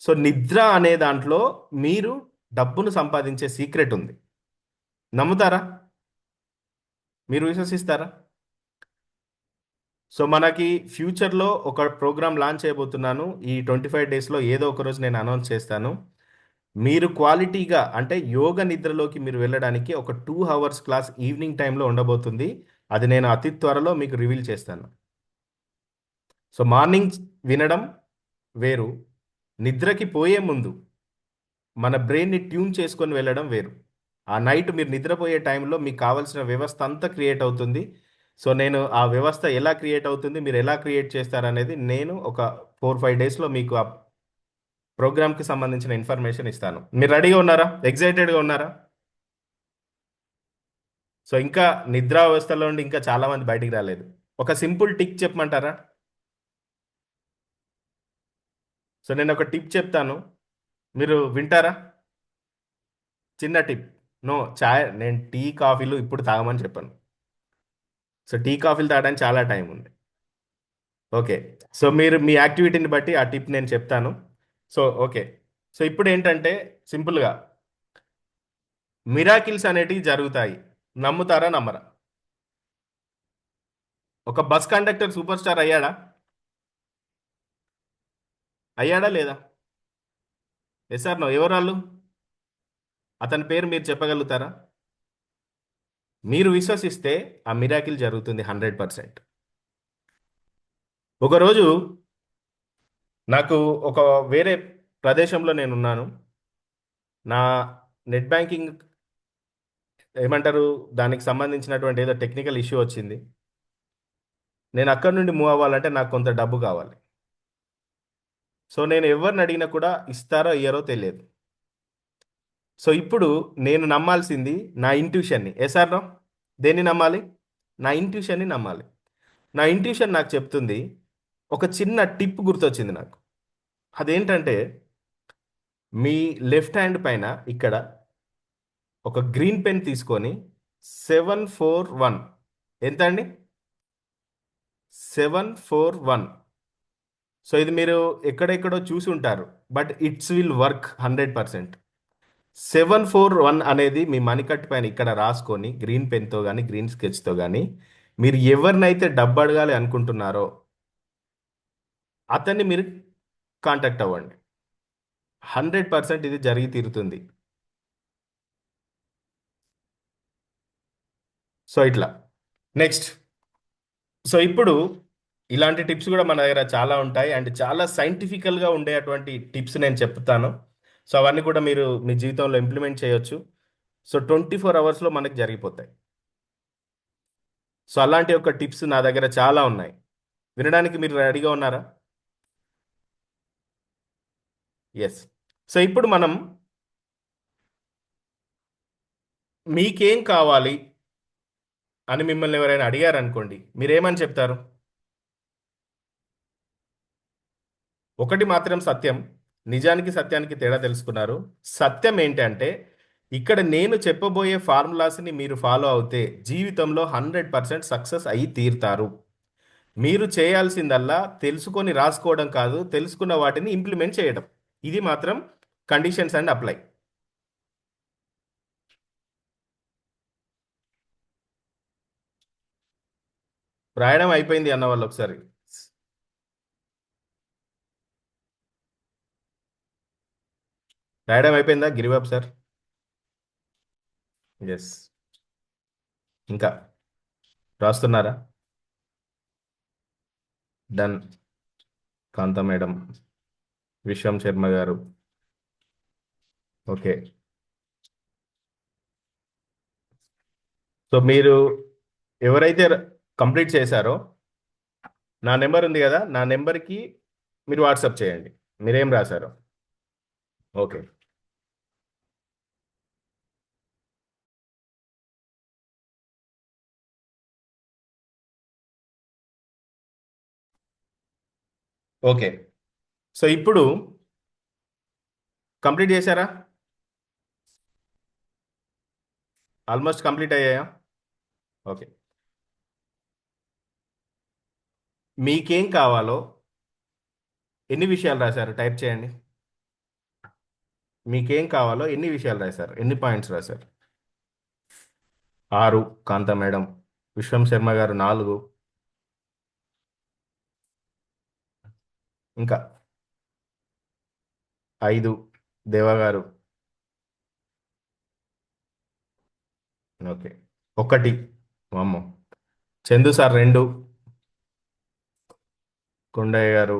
సో నిద్ర అనే దాంట్లో మీరు డబ్బును సంపాదించే సీక్రెట్ ఉంది. నమ్ముతారా? మీరు విశ్వసిస్తారా? సో మనకి ఫ్యూచర్లో ఒక ప్రోగ్రామ్ లాంచ్ చేయబోతున్నాను. ఈ 25 డేస్లో ఏదో ఒక రోజు నేను అనౌన్స్ చేస్తాను. మీరు క్వాలిటీగా, అంటే యోగ నిద్రలోకి మీరు వెళ్ళడానికి ఒక 2 hours క్లాస్ ఈవినింగ్ టైంలో ఉండబోతుంది. అది నేను అతి త్వరలో మీకు రివీల్ చేస్తాను. సో మార్నింగ్ వినడం వేరు, నిద్రకి పోయే ముందు మన బ్రెయిన్ని ట్యూన్ చేసుకొని వెళ్ళడం వేరు. ఆ నైట్ మీరు నిద్రపోయే టైంలో మీకు కావాల్సిన వ్యవస్థ అంతా క్రియేట్ అవుతుంది. సో నేను ఆ వ్యవస్థ ఎలా క్రియేట్ అవుతుంది, మీరు ఎలా క్రియేట్ చేస్తారనేది నేను ఒక 4-5 డేస్లో మీకు ఆ ప్రోగ్రామ్కి సంబంధించిన ఇన్ఫర్మేషన్ ఇస్తాను. మీరు రెడీగా ఉన్నారా? ఎగ్జైటెడ్గా ఉన్నారా? సో ఇంకా నిద్రావస్థలో నుండి ఇంకా చాలామంది బయటికి రాలేదు. ఒక సింపుల్ టిక్ చెప్పమంటారా? సో నేను ఒక టిప్ చెప్తాను, మీరు వింటారా? చిన్న టిప్. నో చాయ్, నేను టీ కాఫీలు ఇప్పుడు తాగమని చెప్పాను. సో టీ కాఫీలు తాగడానికి చాలా టైం ఉంది. ఓకే. సో మీరు మీ యాక్టివిటీని బట్టి ఆ టిప్ నేను చెప్తాను. So okay. సో ఇప్పుడు ఏంటంటే సింపుల్గా మిరాకిల్స్ అనేటివి జరుగుతాయి. నమ్ముతారా నమ్మరా? ఒక బస్ కండక్టర్ సూపర్ స్టార్ అయ్యాడా? అయ్యాడా లేదా? Yes or no? ఎవరు వాళ్ళు? అతని పేరు మీరు చెప్పగలుగుతారా? మీరు విశ్వసిస్తే ఆ మిరాకిల్ జరుగుతుంది 100%. ఒకరోజు నాకు ఒక వేరే ప్రదేశంలో నేనున్నాను. నా నెట్ బ్యాంకింగ్ ఏమంటారు, దానికి సంబంధించినటువంటి ఏదో టెక్నికల్ ఇష్యూ వచ్చింది. నేను అక్కడి నుండి మూవ్ అవ్వాలంటే నాకు కొంత డబ్బు కావాలి. సో నేను ఎవరిని అడిగినా కూడా ఇస్తారో ఇయ్యరో తెలియదు. సో ఇప్పుడు నేను నమ్మాల్సింది నా ఇంట్యూషన్ని. ఎస్ఆర్నో? దేన్ని నమ్మాలి? నా ఇంట్యూషన్ని నమ్మాలి. నా ఇంట్యూషన్ నాకు చెప్తుంది. ఒక చిన్న టిప్ గుర్తొచ్చింది నాకు. అదేంటంటే మీ లెఫ్ట్ హ్యాండ్ పైన ఇక్కడ ఒక గ్రీన్ పెన్ తీసుకొని 741, ఎంత అండి? 741. సో ఇది మీరు ఎక్కడెక్కడో చూసి ఉంటారు, బట్ ఇట్స్ విల్ వర్క్ 100%. 741 అనేది మీ మణికట్టు పైన ఇక్కడ రాసుకొని గ్రీన్ పెన్తో కానీ గ్రీన్ స్కెచ్తో కానీ మీరు ఎవరినైతే డబ్బు అడగాలి అనుకుంటున్నారో అతన్ని మీరు కాంటాక్ట్ అవ్వండి. 100% ఇది జరిగి తీరుతుంది. సో ఇట్లా నెక్స్ట్. సో ఇప్పుడు ఇలాంటి టిప్స్ కూడా మన దగ్గర చాలా ఉంటాయి, అండ్ చాలా సైంటిఫికల్గా ఉండేటువంటి టిప్స్ నేను చెప్తాను. సో అవన్నీ కూడా మీరు మీ జీవితంలో ఇంప్లిమెంట్ చేయొచ్చు. సో 24 అవర్స్లో మనకి జరిగిపోతాయి. సో అలాంటి ఒక టిప్స్ నా దగ్గర చాలా ఉన్నాయి. వినడానికి మీరు రెడీగా ఉన్నారా? ఎస్. సో ఇప్పుడు మనం మీకేం కావాలి అని మిమ్మల్ని ఎవరైనా అడిగారు అనుకోండి, మీరేమని చెప్తారు? ఒకటి మాత్రం సత్యం. నిజానికి సత్యానికి తేడా తెలుసుకున్నారు. సత్యం ఏంటంటే ఇక్కడ నేను చెప్పబోయే ఫార్ములాస్ని మీరు ఫాలో అవుతే జీవితంలో 100% సక్సెస్ అయ్యి తీరుతారు. మీరు చేయాల్సిందల్లా తెలుసుకొని రాసుకోవడం కాదు, తెలుసుకున్న వాటిని ఇంప్లిమెంట్ చేయడం. ఇది మాత్రం కండిషన్స్ అండ్ అప్లై. రాయడం అయిపోయింది అన్న వాళ్ళు ఒకసారి. రాయడం అయిపోయిందా గిరిబాబు సార్? ఎస్. ఇంకా రాస్తున్నారా? డన్. కాంత మేడం, విశ్వం శర్మ గారు, ఓకే. సో మీరు ఎవరైతే కంప్లీట్ చేశారో నా నెంబర్ ఉంది కదా, నా నెంబర్కి మీరు వాట్సాప్ చేయండి మీరేం రాశారో. ఓకే. ఓకే. సో ఇప్పుడు కంప్లీట్ చేశారా? ఆల్మోస్ట్ కంప్లీట్ అయ్యాయా? ఓకే. మీకేం కావాలో ఎన్ని విషయాలు రాశారు టైప్ చేయండి. మీకేం కావాలో ఎన్ని విషయాలు రాశారు, ఎన్ని పాయింట్స్ రాశారు? 6 కాంత మేడం, విశ్వం శర్మ గారు 4, ఇంకా 5 దేవా గారు, ఓకే. 1 అమ్మో, చందు సార్ 2, కొండయ్య గారు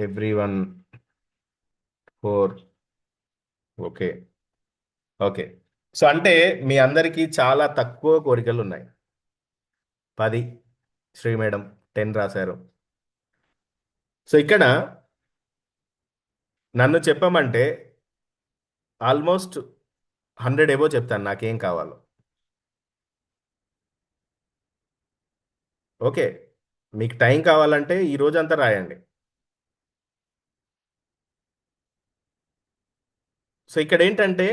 ఎవ్రీ 4. ఓకే. ఓకే. సో అంటే మీ అందరికీ చాలా తక్కువ కోరికలు ఉన్నాయి. 10 శ్రీ మేడం 10 రాశారు. సో ఇక్కడ నన్ను చెప్పమంటే ఆల్మోస్ట్ 100 ఏవో చెప్తాను నాకేం కావాలో. ఓకే. మీకు టైం కావాలంటే ఈ రోజంతా రాయండి. సో ఇక్కడ ఏంటంటే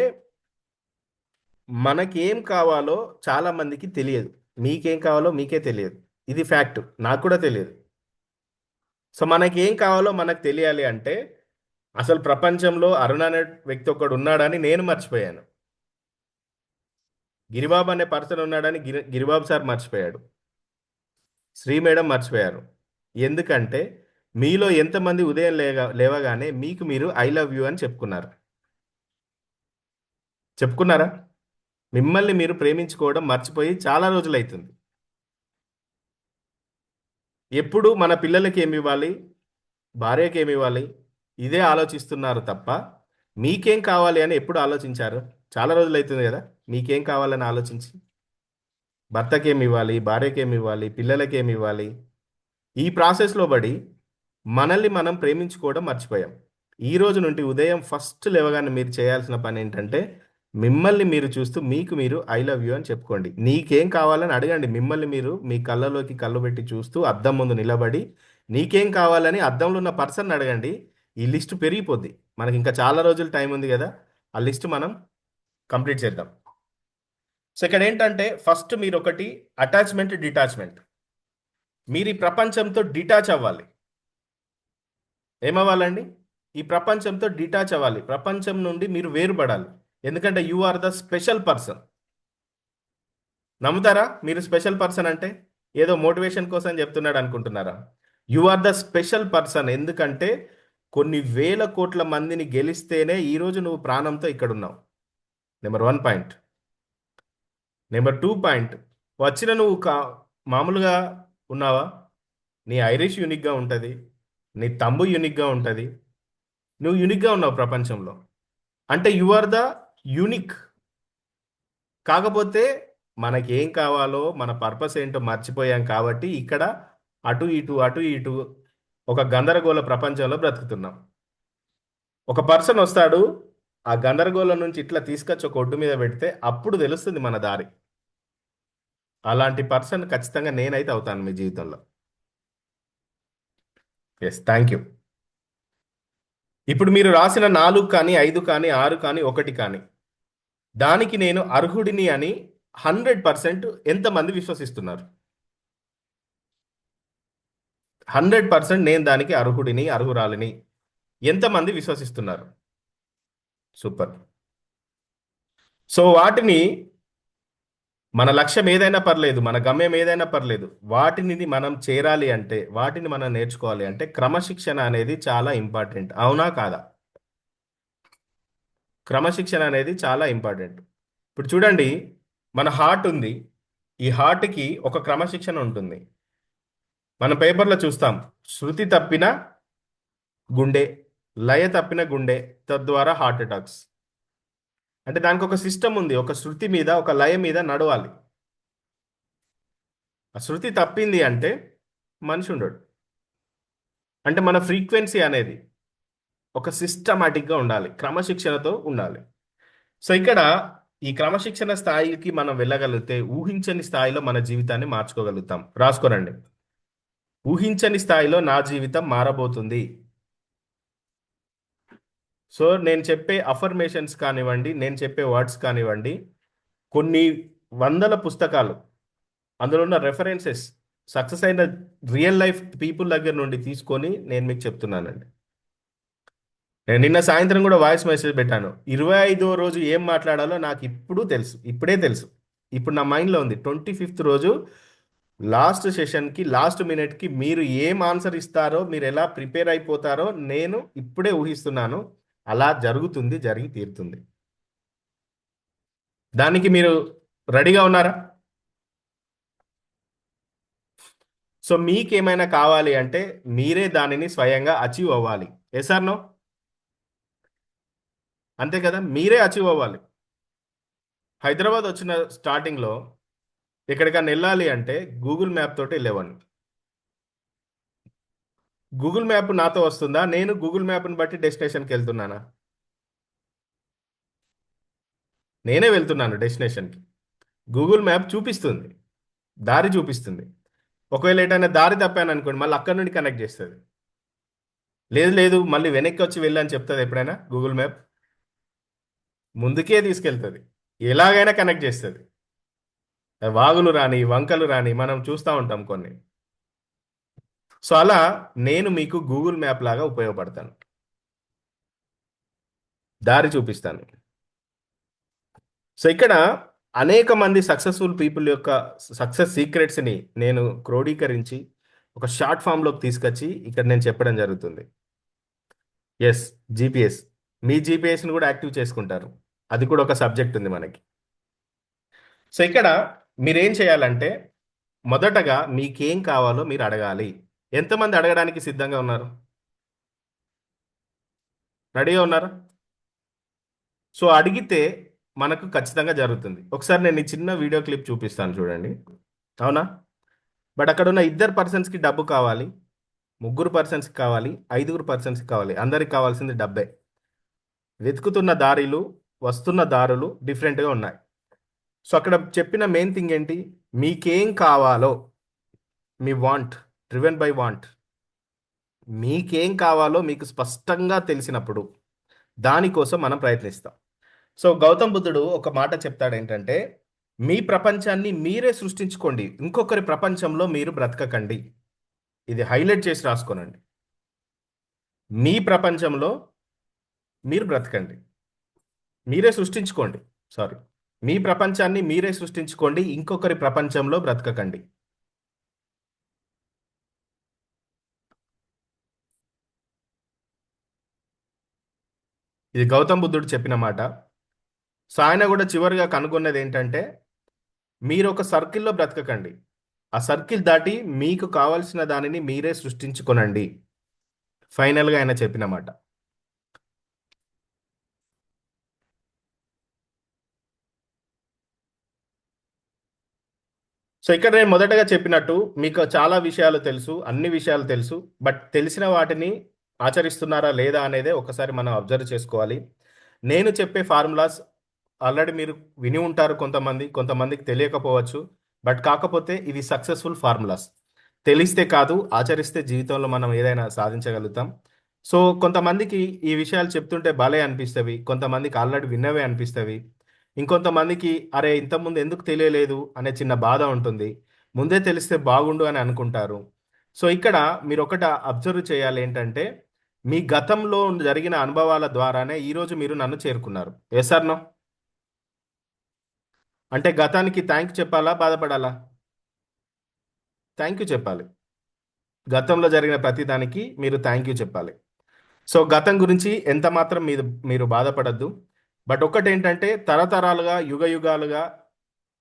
మనకేం కావాలో చాలా మందికి తెలియదు. మీకేం కావాలో మీకే తెలియదు. ఇది ఫ్యాక్ట్. నాకు కూడా తెలియదు. సో మనకేం కావాలో మనకు తెలియాలి అంటే అసలు ప్రపంచంలో అరుణ్ అనే వ్యక్తి ఒకడు ఉన్నాడని నేను మర్చిపోయాను. గిరిబాబు అనే పర్సన్ ఉన్నాడని గిరిబాబు సార్ మర్చిపోయాడు. శ్రీ మేడం మర్చిపోయారు. ఎందుకంటే మీలో ఎంతమంది ఉదయం లేవగానే మీకు మీరు ఐ లవ్ యూ అని చెప్పుకున్నారా? మిమ్మల్ని మీరు ప్రేమించుకోవడం మర్చిపోయి చాలా రోజులైతుంది. ఎప్పుడు మన పిల్లలకి ఏమి ఇవ్వాలి, భార్యకి ఏమి ఇవ్వాలి, ఇదే ఆలోచిస్తున్నారు తప్ప మీకేం కావాలి అని ఎప్పుడు ఆలోచించారు? చాలా రోజులైతుంది కదా మీకేం కావాలని ఆలోచించి. భర్తకి ఏమి ఇవ్వాలి, భార్యకి ఏమి ఇవ్వాలి, పిల్లలకి ఏమి ఇవ్వాలి, ఈ ప్రాసెస్లో పడి మనల్ని మనం ప్రేమించుకోవడం మర్చిపోయాం. ఈ రోజు నుండి ఉదయం ఫస్ట్ లేవగానే మీరు చేయాల్సిన పని ఏంటంటే మిమ్మల్ని మీరు చూస్తూ మీకు మీరు ఐ లవ్ యూ అని చెప్పుకోండి. నీకేం కావాలని అడగండి. మిమ్మల్ని మీరు మీ కళ్ళలోకి కళ్ళు పెట్టి చూస్తూ అద్దం ముందు నిలబడి నీకేం కావాలని అద్దంలో ఉన్న పర్సన్ అడగండి. ఈ లిస్ట్ పెరిగిపోద్ది. మనకి ఇంకా చాలా రోజులు టైం ఉంది కదా, ఆ లిస్ట్ మనం కంప్లీట్ చేద్దాం. సో ఇక్కడ ఏంటంటే ఫస్ట్ మీరు ఒకటి అటాచ్మెంట్, డిటాచ్మెంట్. మీరు ఈ ప్రపంచంతో డిటాచ్ అవ్వాలి. ఏమవ్వాలండి? ఈ ప్రపంచంతో డిటాచ్ అవ్వాలి. ప్రపంచం నుండి మీరు వేరుపడాలి. ఎందుకంటే you are the special person. నమ్ముతారా మీరు స్పెషల్ పర్సన్ అంటే? ఏదో మోటివేషన్ కోసం చెప్తున్నాడు అనుకుంటున్నారా? You are the special person. ఎందుకంటే కొన్ని వేల కోట్ల మందిని గెలిస్తేనే ఈరోజు నువ్వు ప్రాణంతో ఇక్కడ ఉన్నావు. Number 1 point. నెంబర్ 2 పాయింట్, వచ్చిన నువ్వు మామూలుగా ఉన్నావా? నీ ఐరిష్ యూనిక్గా ఉంటుంది, నీ తంబు యూనిక్గా ఉంటుంది, నువ్వు యూనిక్గా ఉన్నావు ప్రపంచంలో. అంటే యు ఆర్ ద యూనిక్. కాకపోతే మనకేం కావాలో మన పర్పస్ ఏంటో మర్చిపోయాం కాబట్టి ఇక్కడ అటు ఇటు అటు ఇటు ఒక గందరగోళ ప్రపంచంలో బ్రతుకుతున్నాం. ఒక పర్సన్ వస్తాడు, ఆ గందరగోళం నుంచి ఇట్లా తీసుకొచ్చి ఒక ఒడ్డు మీద పెడితే అప్పుడు తెలుస్తుంది మన దారి. అలాంటి పర్సన్ ఖచ్చితంగా నేనైతే అవుతాను మీ జీవితంలో. Yes, thank you. ఇప్పుడు మీరు రాసిన 4 కానీ 5 కానీ 6 కానీ 1 కానీ దానికి నేను అర్హుడిని అని 100% ఎంతమంది విశ్వసిస్తున్నారు? 100% నేను దానికి అర్హుడిని, అర్హురాలిని ఎంతమంది విశ్వసిస్తున్నారు? సూపర్. సో వాటిని, మన లక్ష్యం ఏదైనా పర్లేదు, మన గమ్యం ఏదైనా పర్లేదు, వాటిని మనం చేరాలి అంటే, వాటిని మనం నేర్చుకోవాలి అంటే క్రమశిక్షణ అనేది చాలా ఇంపార్టెంట్. అవునా కాదా? క్రమశిక్షణ అనేది చాలా ఇంపార్టెంట్. ఇప్పుడు చూడండి, మన హార్ట్ ఉంది. ఈ హార్ట్కి ఒక క్రమశిక్షణ ఉంటుంది. మన పేపర్లో చూస్తాం, శృతి తప్పిన గుండె, లయ తప్పిన గుండె, తద్వారా హార్ట్ అటాక్స్. అంటే దానికి ఒక సిస్టమ్ ఉంది. ఒక శృతి మీద, ఒక లయ మీద నడవాలి. ఆ శృతి తప్పింది అంటే మనిషి ఉండడు. అంటే మన ఫ్రీక్వెన్సీ అనేది ఒక సిస్టమాటిక్గా ఉండాలి, క్రమశిక్షణతో ఉండాలి. సో ఇక్కడ ఈ క్రమశిక్షణ స్థాయికి మనం వెళ్ళగలిగితే ఊహించని స్థాయిలో మన జీవితాన్ని మార్చుకోగలుగుతాం. రాసుకోరండి, ఊహించని స్థాయిలో నా జీవితం మారబోతుంది. సో నేను చెప్పే అఫర్మేషన్స్ కానివ్వండి, నేను చెప్పే వర్డ్స్ కానివ్వండి, కొన్ని వందల పుస్తకాలు, అందులో ఉన్న రెఫరెన్సెస్, సక్సెస్ అయిన రియల్ లైఫ్ పీపుల్ దగ్గర నుండి తీసుకొని నేను మీకు చెప్తున్నానండి. నేను నిన్న సాయంత్రం కూడా వాయిస్ మెసేజ్ పెట్టాను. 25వ రోజు ఏం మాట్లాడాలో నాకు ఇప్పుడే తెలుసు. ఇప్పుడు నా మైండ్లో ఉంది. 25th రోజు లాస్ట్ సెషన్కి, లాస్ట్ మినిట్కి మీరు ఏం ఆన్సర్ ఇస్తారో, మీరు ఎలా ప్రిపేర్ అయిపోతారో నేను ఇప్పుడే ఊహిస్తున్నాను. అలా జరుగుతుంది, జరిగి తీరుతుంది. దానికి మీరు రెడీగా ఉన్నారా? సో మీకేమైనా కావాలి అంటే మీరే దానిని స్వయంగా అచీవ్ అవ్వాలి. Yes or no? అంతే కదా, మీరే అచీవ్ అవ్వాలి. హైదరాబాద్ వచ్చిన స్టార్టింగ్లో ఎక్కడికైనా వెళ్ళాలి అంటే గూగుల్ మ్యాప్ తోటి వెళ్ళేవాడిని. గూగుల్ మ్యాప్ నాతో వస్తుందా, నేను గూగుల్ మ్యాప్ని బట్టి డెస్టినేషన్కి వెళ్తున్నానా? నేనే వెళ్తున్నాను డెస్టినేషన్కి. గూగుల్ మ్యాప్ చూపిస్తుంది, దారి చూపిస్తుంది. ఒకవేళ ఎటైనా దారి తప్పాను అనుకోండి, మళ్ళీ అక్కడ నుండి కనెక్ట్ చేస్తుంది. లేదు లేదు మళ్ళీ వెనక్కి వచ్చి వెళ్ళని చెప్తుంది ఎప్పుడైనా గూగుల్ మ్యాప్? ముందుకే తీసుకెళ్తుంది, ఎలాగైనా కనెక్ట్ చేస్తుంది. వాగులు రాని వంకలు రాని మనం చూస్తూ ఉంటాం కొన్ని. సో అలా నేను మీకు గూగుల్ మ్యాప్ లాగా ఉపయోగపడతాను, దారి చూపిస్తాను. సో ఇక్కడ అనేక మంది సక్సెస్ఫుల్ పీపుల్ యొక్క సక్సెస్ సీక్రెట్స్ని నేను క్రోడీకరించి ఒక షార్ట్ ఫామ్లోకి తీసుకొచ్చి ఇక్కడ నేను చెప్పడం జరుగుతుంది. Yes, GPS. మీ జీపీఎస్ని కూడా యాక్టివ్ చేసుకుంటారు, అది కూడా ఒక సబ్జెక్ట్ ఉంది మనకి. సో ఇక్కడ మీరేం చేయాలంటే మొదటగా మీకేం కావాలో మీరు అడగాలి. ఎంతమంది అడగడానికి సిద్ధంగా ఉన్నారు? రెడీగా ఉన్నారా? సో అడిగితే మనకు ఖచ్చితంగా జరుగుతుంది. ఒకసారి నేను ఈ చిన్న వీడియో క్లిప్ చూపిస్తాను చూడండి. అవునా? బట్ అక్కడ ఉన్న 2 పర్సన్స్కి డబ్బు కావాలి, 3 పర్సన్స్కి కావాలి, 5 పర్సన్స్కి కావాలి. అందరికి కావాల్సింది డబ్బే. వెతుకుతున్న దారిలు, వస్తున్న దారులు డిఫరెంట్గా ఉన్నాయి. సో అక్కడ చెప్పిన మెయిన్ థింగ్ ఏంటి? మీకేం కావాలో, me want, driven by want, మీకేం కావాలో మీకు స్పష్టంగా తెలిసినప్పుడు దానికోసం మనం ప్రయత్నిస్తాం. సో గౌతమ్ బుద్ధుడు ఒక మాట చెప్తాడు ఏంటంటే, మీ ప్రపంచాన్ని మీరే సృష్టించుకోండి, ఇంకొకరి ప్రపంచంలో మీరు బ్రతకకండి. ఇది హైలైట్ చేసి రాసుకోనండి. మీ ప్రపంచంలో మీరు బ్రతకండి, మీరే సృష్టించుకోండి. సారీ, మీ ప్రపంచాన్ని మీరే సృష్టించుకోండి, ఇంకొకరి ప్రపంచంలో బ్రతకకండి. ఇది గౌతమ్ బుద్ధుడు చెప్పిన మాట. సో ఆయన కూడా చివరిగా కనుగొన్నది ఏంటంటే, మీరు ఒక సర్కిల్లో బ్రతకకండి, ఆ సర్కిల్ దాటి మీకు కావలసిన దానిని మీరే సృష్టించుకొనండి. ఫైనల్గా ఆయన చెప్పిన మాట. సో ఇక్కడ నేను మొదటగా చెప్పినట్టు మీకు చాలా విషయాలు తెలుసు, అన్ని విషయాలు తెలుసు, బట్ తెలిసిన వాటిని ఆచరిస్తున్నారా లేదా అనేదే ఒకసారి మనం అబ్జర్వ్ చేసుకోవాలి. నేను చెప్పే ఫార్ములాస్ ఆల్రెడీ మీరు విని ఉంటారు, కొంతమందికి తెలియకపోవచ్చు. బట్ కాకపోతే ఇవి సక్సెస్ఫుల్ ఫార్ములాస్. తెలిస్తే కాదు, ఆచరిస్తే జీవితంలో మనం ఏదైనా సాధించగలుగుతాం. సో కొంతమందికి ఈ విషయాలు చెప్తుంటే భలే అనిపిస్తవి, కొంతమందికి ఆల్రెడీ విన్నవే అనిపిస్తవి, ఇంకొంతమందికి అరే ఇంతకుముందు ఎందుకు తెలియలేదు అనే చిన్న బాధ ఉంటుంది, ముందే తెలిస్తే బాగుండు అని అనుకుంటారు. సో ఇక్కడ మీరు ఒకటి అబ్జర్వ్ చేయాలి ఏంటంటే, మీ గతంలో జరిగిన అనుభవాల ద్వారానే ఈరోజు మీరు నన్ను చేరుకున్నారు. Yes or no? అంటే గతానికి థ్యాంక్ చెప్పాలా, బాధపడాలా? థ్యాంక్ యూ చెప్పాలి. గతంలో జరిగిన ప్రతిదానికి మీరు థ్యాంక్ యూ చెప్పాలి. సో గతం గురించి ఎంత మాత్రం మీరు బాధపడద్దు. బట్ ఒకటేంటంటే, తరతరాలుగా యుగ యుగాలుగా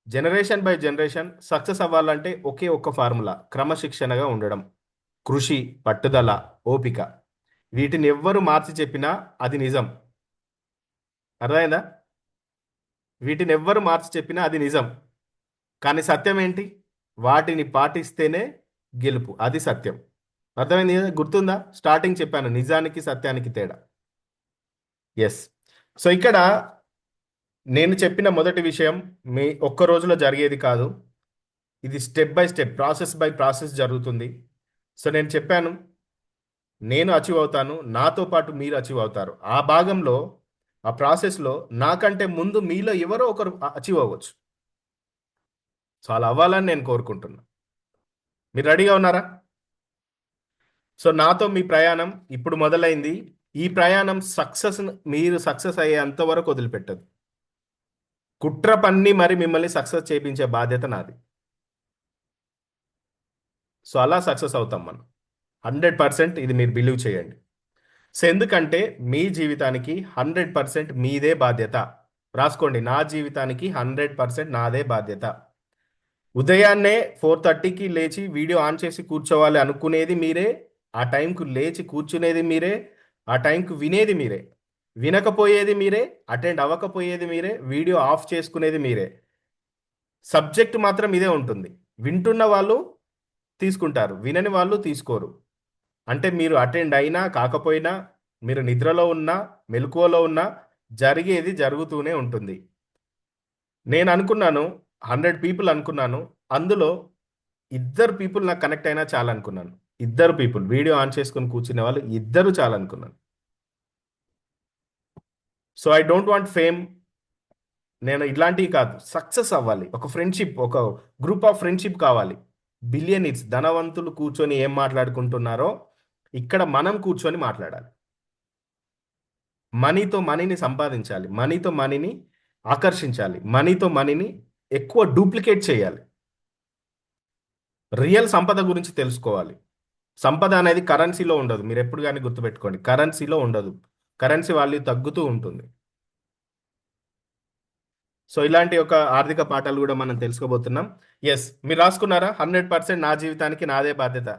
జనరేషన్ బై జనరేషన్ సక్సెస్ అవ్వాలంటే ఒకే ఒక్క ఫార్ములా: క్రమశిక్షణగా ఉండడం, కృషి, పట్టుదల, ఓపిక. వీటిని ఎవ్వరు మార్చి చెప్పినా అది నిజం. అర్థమైందా? వీటిని ఎవ్వరు మార్చి చెప్పినా అది నిజం. కానీ సత్యం ఏంటి? వాటిని పాటిస్తేనే గెలుపు, అది సత్యం. అర్థమైంది కదా? గుర్తుందా? స్టార్టింగ్ చెప్పాను నిజానికి సత్యానికి తేడా. ఎస్. సో ఇక్కడ నేను చెప్పిన మొదటి విషయం మీ ఒక్క రోజులో జరిగేది కాదు, ఇది step by step, process by process జరుగుతుంది. సో నేను చెప్పాను, నేను అచీవ్ అవుతాను, నాతో పాటు మీరు అచీవ్ అవుతారు. ఆ భాగంలో, ఆ ప్రాసెస్లో నాకంటే ముందు మీలో ఎవరో ఒకరు అచీవ్ అవ్వచ్చు. సో అలా అవ్వాలని నేను కోరుకుంటున్నా. మీరు రెడీగా ఉన్నారా? సో నాతో మీ ప్రయాణం ఇప్పుడు మొదలైంది. ఈ ప్రయాణం మీరు సక్సెస్ అయ్యేంత వరకు వదిలిపెట్టదు. కుట్ర పన్ని మరి మిమ్మల్ని సక్సెస్ చేయించే బాధ్యత నాది. సో అలా సక్సెస్ అవుతాం మనం 100%. ఇది మీరు బిలీవ్ చేయండి. సో ఎందుకంటే మీ జీవితానికి 100% మీదే బాధ్యత. రాసుకోండి, నా జీవితానికి 100% నాదే బాధ్యత. ఉదయాన్నే 4:30కి లేచి వీడియో ఆన్ చేసి కూర్చోవాలి అనుకునేది మీరే, ఆ టైంకు లేచి కూర్చునేది మీరే, ఆ టైంకు వినేది మీరే, వినకపోయేది మీరే, అటెండ్ అవ్వకపోయేది మీరే, వీడియో ఆఫ్ చేసుకునేది మీరే. సబ్జెక్ట్ మాత్రం ఇదే ఉంటుంది. వింటున్న వాళ్ళు తీసుకుంటారు, వినని వాళ్ళు తీసుకోరు. అంటే మీరు అటెండ్ అయినా కాకపోయినా, మీరు నిద్రలో ఉన్నా మెలకువలో ఉన్నా జరిగేది జరుగుతూనే ఉంటుంది. నేను అనుకున్నాను 100 పీపుల్ అనుకున్నాను. అందులో ఇద్దరు పీపుల్ నాకు కనెక్ట్ అయినా చాలా అనుకున్నాను. ఇద్దరు పీపుల్ వీడియో ఆన్ చేసుకొని కూర్చునే వాళ్ళు ఇద్దరు చాలా అనుకున్నాను. So I don't want fame. నేను ఇట్లాంటివి కాదు, సక్సెస్ అవ్వాలి. ఒక ఫ్రెండ్షిప్, ఒక గ్రూప్ ఆఫ్ ఫ్రెండ్షిప్ కావాలి. బిలియనీర్స్ ధనవంతులు కూర్చొని ఏం మాట్లాడుకుంటున్నారో ఇక్కడ మనం కూర్చొని మాట్లాడాలి. మనీతో మనీని సంపాదించాలి, మనీతో మనీని ఆకర్షించాలి, మనీతో మనీని ఎక్కువ డూప్లికేట్ చేయాలి. రియల్ సంపద గురించి తెలుసుకోవాలి. సంపద అనేది కరెన్సీలో ఉండదు. మీరు ఎప్పుడు కానీ గుర్తుపెట్టుకోండి, కరెన్సీలో ఉండదు. కరెన్సీ వాల్యూ తగ్గుతూ ఉంటుంది. సో ఇలాంటి ఒక ఆర్థిక పాఠాలు కూడా మనం తెలుసుకోబోతున్నాం. ఎస్, మీరు రాసుకున్నారా? 100% నా జీవితానికి నాదే బాధ్యత.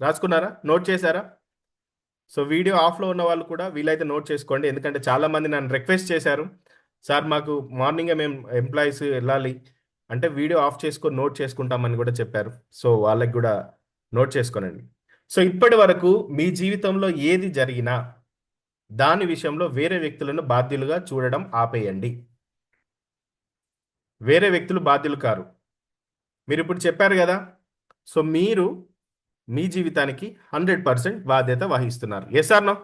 రాసుకున్నారా? నోట్ చేశారా? సో వీడియో ఆఫ్లో ఉన్న వాళ్ళు కూడా వీలైతే నోట్ చేసుకోండి. ఎందుకంటే చాలామంది నన్ను రిక్వెస్ట్ చేశారు, సార్ మాకు మార్నింగే మేము ఎంప్లాయీస్ వెళ్ళాలి అంటే వీడియో ఆఫ్ చేసుకొని నోట్ చేసుకుంటామని కూడా చెప్పారు. సో వాళ్ళకి కూడా నోట్ చేసుకోనండి. సో ఇప్పటి వరకు మీ జీవితంలో ఏది జరిగినా దాని విషయంలో వేరే వ్యక్తులను బాధ్యులుగా చూడడం ఆపేయండి. వేరే వ్యక్తులు బాధ్యులు కారు. మీరు ఇప్పుడు చెప్పారు కదా, సో మీరు మీ జీవితానికి 100% బాధ్యత వహిస్తున్నారు. Yes or no?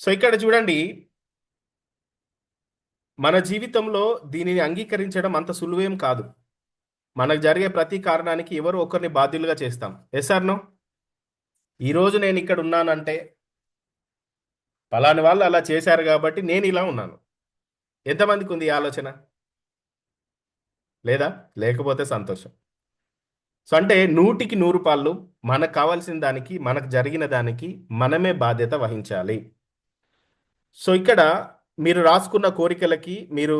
సో ఇక్కడ చూడండి, మన జీవితంలో దీనిని అంగీకరించడం అంత సులువేం కాదు. మనకు జరిగే ప్రతి కారణానికి ఎవరో ఒకరిని బాధ్యులుగా చేస్తాం. Yes or no? ఈరోజు నేను ఇక్కడ ఉన్నానంటే పలాని వాళ్ళు అలా చేశారు కాబట్టి నేను ఇలా ఉన్నాను. ఎంతమందికి ఉంది ఈ ఆలోచన? లేదా? లేకపోతే సంతోషం. సో అంటే 100కి 100 పాళ్ళు మనకు కావాల్సిన దానికి, మనకు జరిగిన దానికి మనమే బాధ్యత వహించాలి. సో ఇక్కడ మీరు రాసుకున్న కోరికలకి, మీరు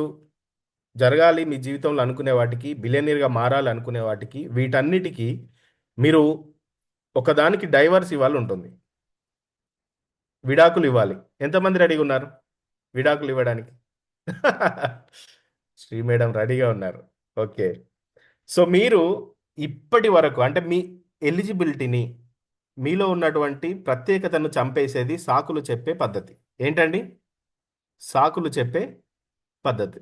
జరగాలి మీ జీవితంలో అనుకునే వాటికి, బిలియనీర్గా మారాలి అనుకునే వాటికి, వీటన్నిటికీ మీరు ఒకదానికి డైవర్స్ ఇవ్వాలి ఉంటుంది. విడాకులు ఇవ్వాలి. ఎంతమంది రెడీగా ఉన్నారు విడాకులు ఇవ్వడానికి? శ్రీ మేడం రెడీగా ఉన్నారు. ఓకే. సో మీరు ఇప్పటి వరకు అంటే మీ ఎలిజిబిలిటీని, మీలో ఉన్నటువంటి ప్రత్యేకతను చంపేసేది సాకులు చెప్పే పద్ధతి. ఏంటండి? సాకులు చెప్పే పద్ధతి.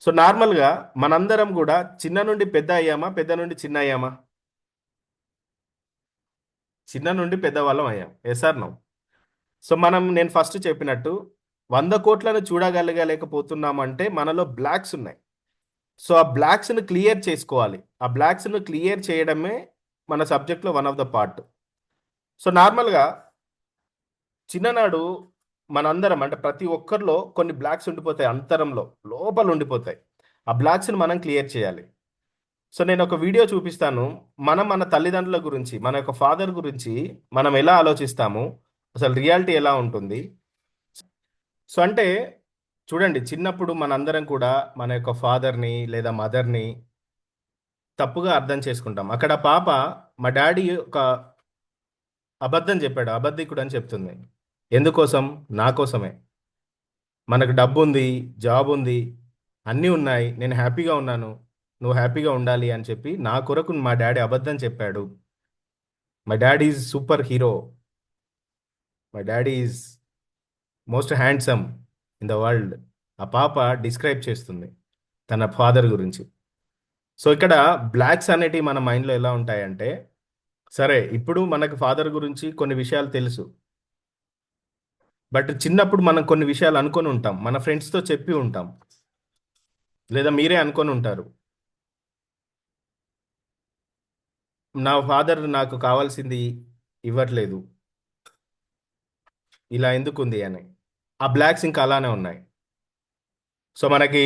సో నార్మల్గా మనందరం కూడా చిన్న నుండి పెద్ద అయ్యామా, పెద్ద నుండి చిన్న అయ్యామా? చిన్న నుండి పెద్దవాళ్ళం అయ్యాం. Yes or no? సో నేను ఫస్ట్ చెప్పినట్టు 100 కోట్లను చూడగలగలేకపోతున్నామంటే మనలో బ్లాక్స్ ఉన్నాయి. సో ఆ బ్లాక్స్ను క్లియర్ చేసుకోవాలి. ఆ బ్లాక్స్ను క్లియర్ చేయడమే మన సబ్జెక్ట్లో one of the part. So నార్మల్గా చిన్ననాడు మనందరం అంటే ప్రతి ఒక్కరిలో కొన్ని బ్లాక్స్ ఉండిపోతాయి, అంతరంలో లోపల ఉండిపోతాయి. ఆ బ్లాక్స్ని మనం క్లియర్ చేయాలి. సో నేను ఒక వీడియో చూపిస్తాను. మన తల్లిదండ్రుల గురించి, మన యొక్క ఫాదర్ గురించి మనం ఎలా ఆలోచిస్తాము, అసలు రియాలిటీ ఎలా ఉంటుంది. సో అంటే చూడండి, చిన్నప్పుడు మనందరం కూడా మన యొక్క ఫాదర్ని లేదా మదర్ని తప్పుగా అర్థం చేసుకుంటాం. అక్కడ పాప మా డాడీ ఒక అబద్ధం చెప్పాడు, అబద్ధికుడు అని చెప్తుంది. ఎందుకోసం? నా కోసమే. మనకు డబ్బు ఉంది, జాబ్ ఉంది, అన్నీ ఉన్నాయి, నేను హ్యాపీగా ఉన్నాను, నువ్వు హ్యాపీగా ఉండాలి అని చెప్పి నా కొరకు మా డాడీ అబద్ధం చెప్పాడు. My daddy is super hero, my daddy is most handsome in the world. ఆ పాప డిస్క్రైబ్ చేస్తుంది తన ఫాదర్ గురించి. సో ఇక్కడ బ్లాక్స్ అనేటివి మన మైండ్లో ఎలా ఉంటాయంటే, సరే ఇప్పుడు మనకు ఫాదర్ గురించి కొన్ని విషయాలు తెలుసు, బట్ చిన్నప్పుడు మనం కొన్ని విషయాలు అనుకొని ఉంటాం, మన ఫ్రెండ్స్తో చెప్పి ఉంటాం, లేదా మీరే అనుకొని ఉంటారు, నా ఫాదర్ నాకు కావాల్సింది ఇవ్వట్లేదు, ఇలా ఎందుకుంది అని. ఆ బ్లాక్స్ ఇంకా అలానే ఉన్నాయి. సో మనకి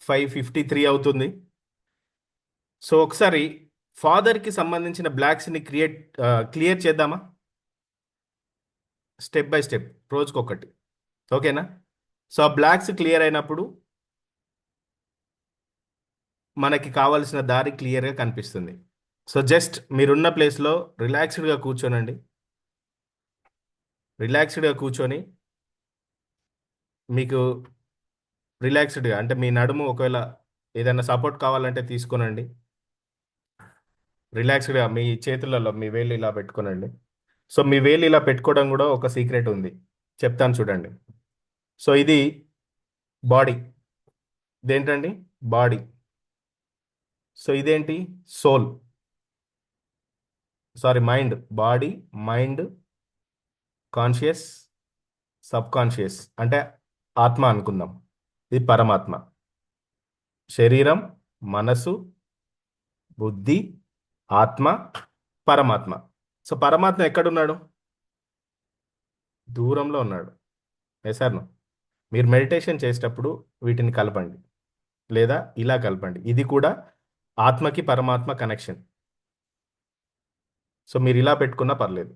5:53 అవుతుంది. సో ఒకసారి ఫాదర్కి సంబంధించిన బ్లాక్స్ని క్లియర్ చేద్దామా? స్టెప్ బై స్టెప్, రోజుకొకటి. ఓకేనా? సో ఆ బ్లాక్స్ క్లియర్ అయినప్పుడు మనకి కావాల్సిన దారి క్లియర్గా కనిపిస్తుంది. సో జస్ట్ మీరున్న ప్లేస్లో రిలాక్స్డ్గా కూర్చోనండి. రిలాక్స్డ్గా కూర్చొని మీకు రిలాక్స్డ్గా అంటే మీ నడుము ఒకవేళ ఏదైనా సపోర్ట్ కావాలంటే తీసుకోనండి. రిలాక్స్డ్గా మీ చేతులలో మీ వేలు ఇలా పెట్టుకోనండి. సో మీ వేలు ఇలా పెట్టుకోవడం కూడా ఒక సీక్రెట్ ఉంది, చెప్తాను చూడండి. సో ఇది బాడీ, ఇదేంటండి బాడీ. సో ఇదేంటి soul, sorry mind. Body, mind, conscious, subconscious అంటే ఆత్మ అనుకుందాం. ఇది పరమాత్మ. శరీరం, మనసు, బుద్ధి, ఆత్మ, పరమాత్మ. సో పరమాత్మ ఎక్కడున్నాడు? దూరంలో ఉన్నాడు. ఎసార్ను మీరు మెడిటేషన్ చేసేటప్పుడు వీటిని కలపండి, లేదా ఇలా కలపండి. ఇది కూడా ఆత్మకి పరమాత్మ కనెక్షన్. సో మీరు ఇలా పెట్టుకున్నా పర్లేదు.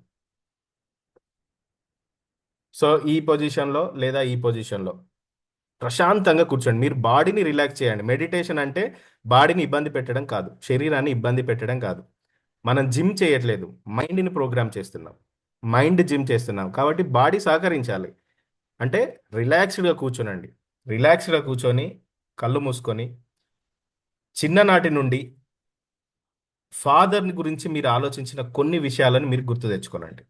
సో ఈ పొజిషన్లో లేదా ఈ పొజిషన్లో ప్రశాంతంగా కూర్చోండి. మీరు బాడీని రిలాక్స్ చేయండి. మెడిటేషన్ అంటే బాడీని ఇబ్బంది పెట్టడం కాదు, శరీరాన్ని ఇబ్బంది పెట్టడం కాదు. మనం జిమ్ చేయట్లేదు, మైండ్ని ప్రోగ్రామ్ చేస్తున్నాం. మైండ్ జిమ్ చేస్తున్నాం కాబట్టి బాడీ సహకరించాలి. అంటే రిలాక్స్డ్గా కూర్చోనండి. రిలాక్స్డ్గా కూర్చొని కళ్ళు మూసుకొని చిన్ననాటి నుండి ఫాదర్ని గురించి మీరు ఆలోచించిన కొన్ని విషయాలను మీరు గుర్తు తెచ్చుకోనండి.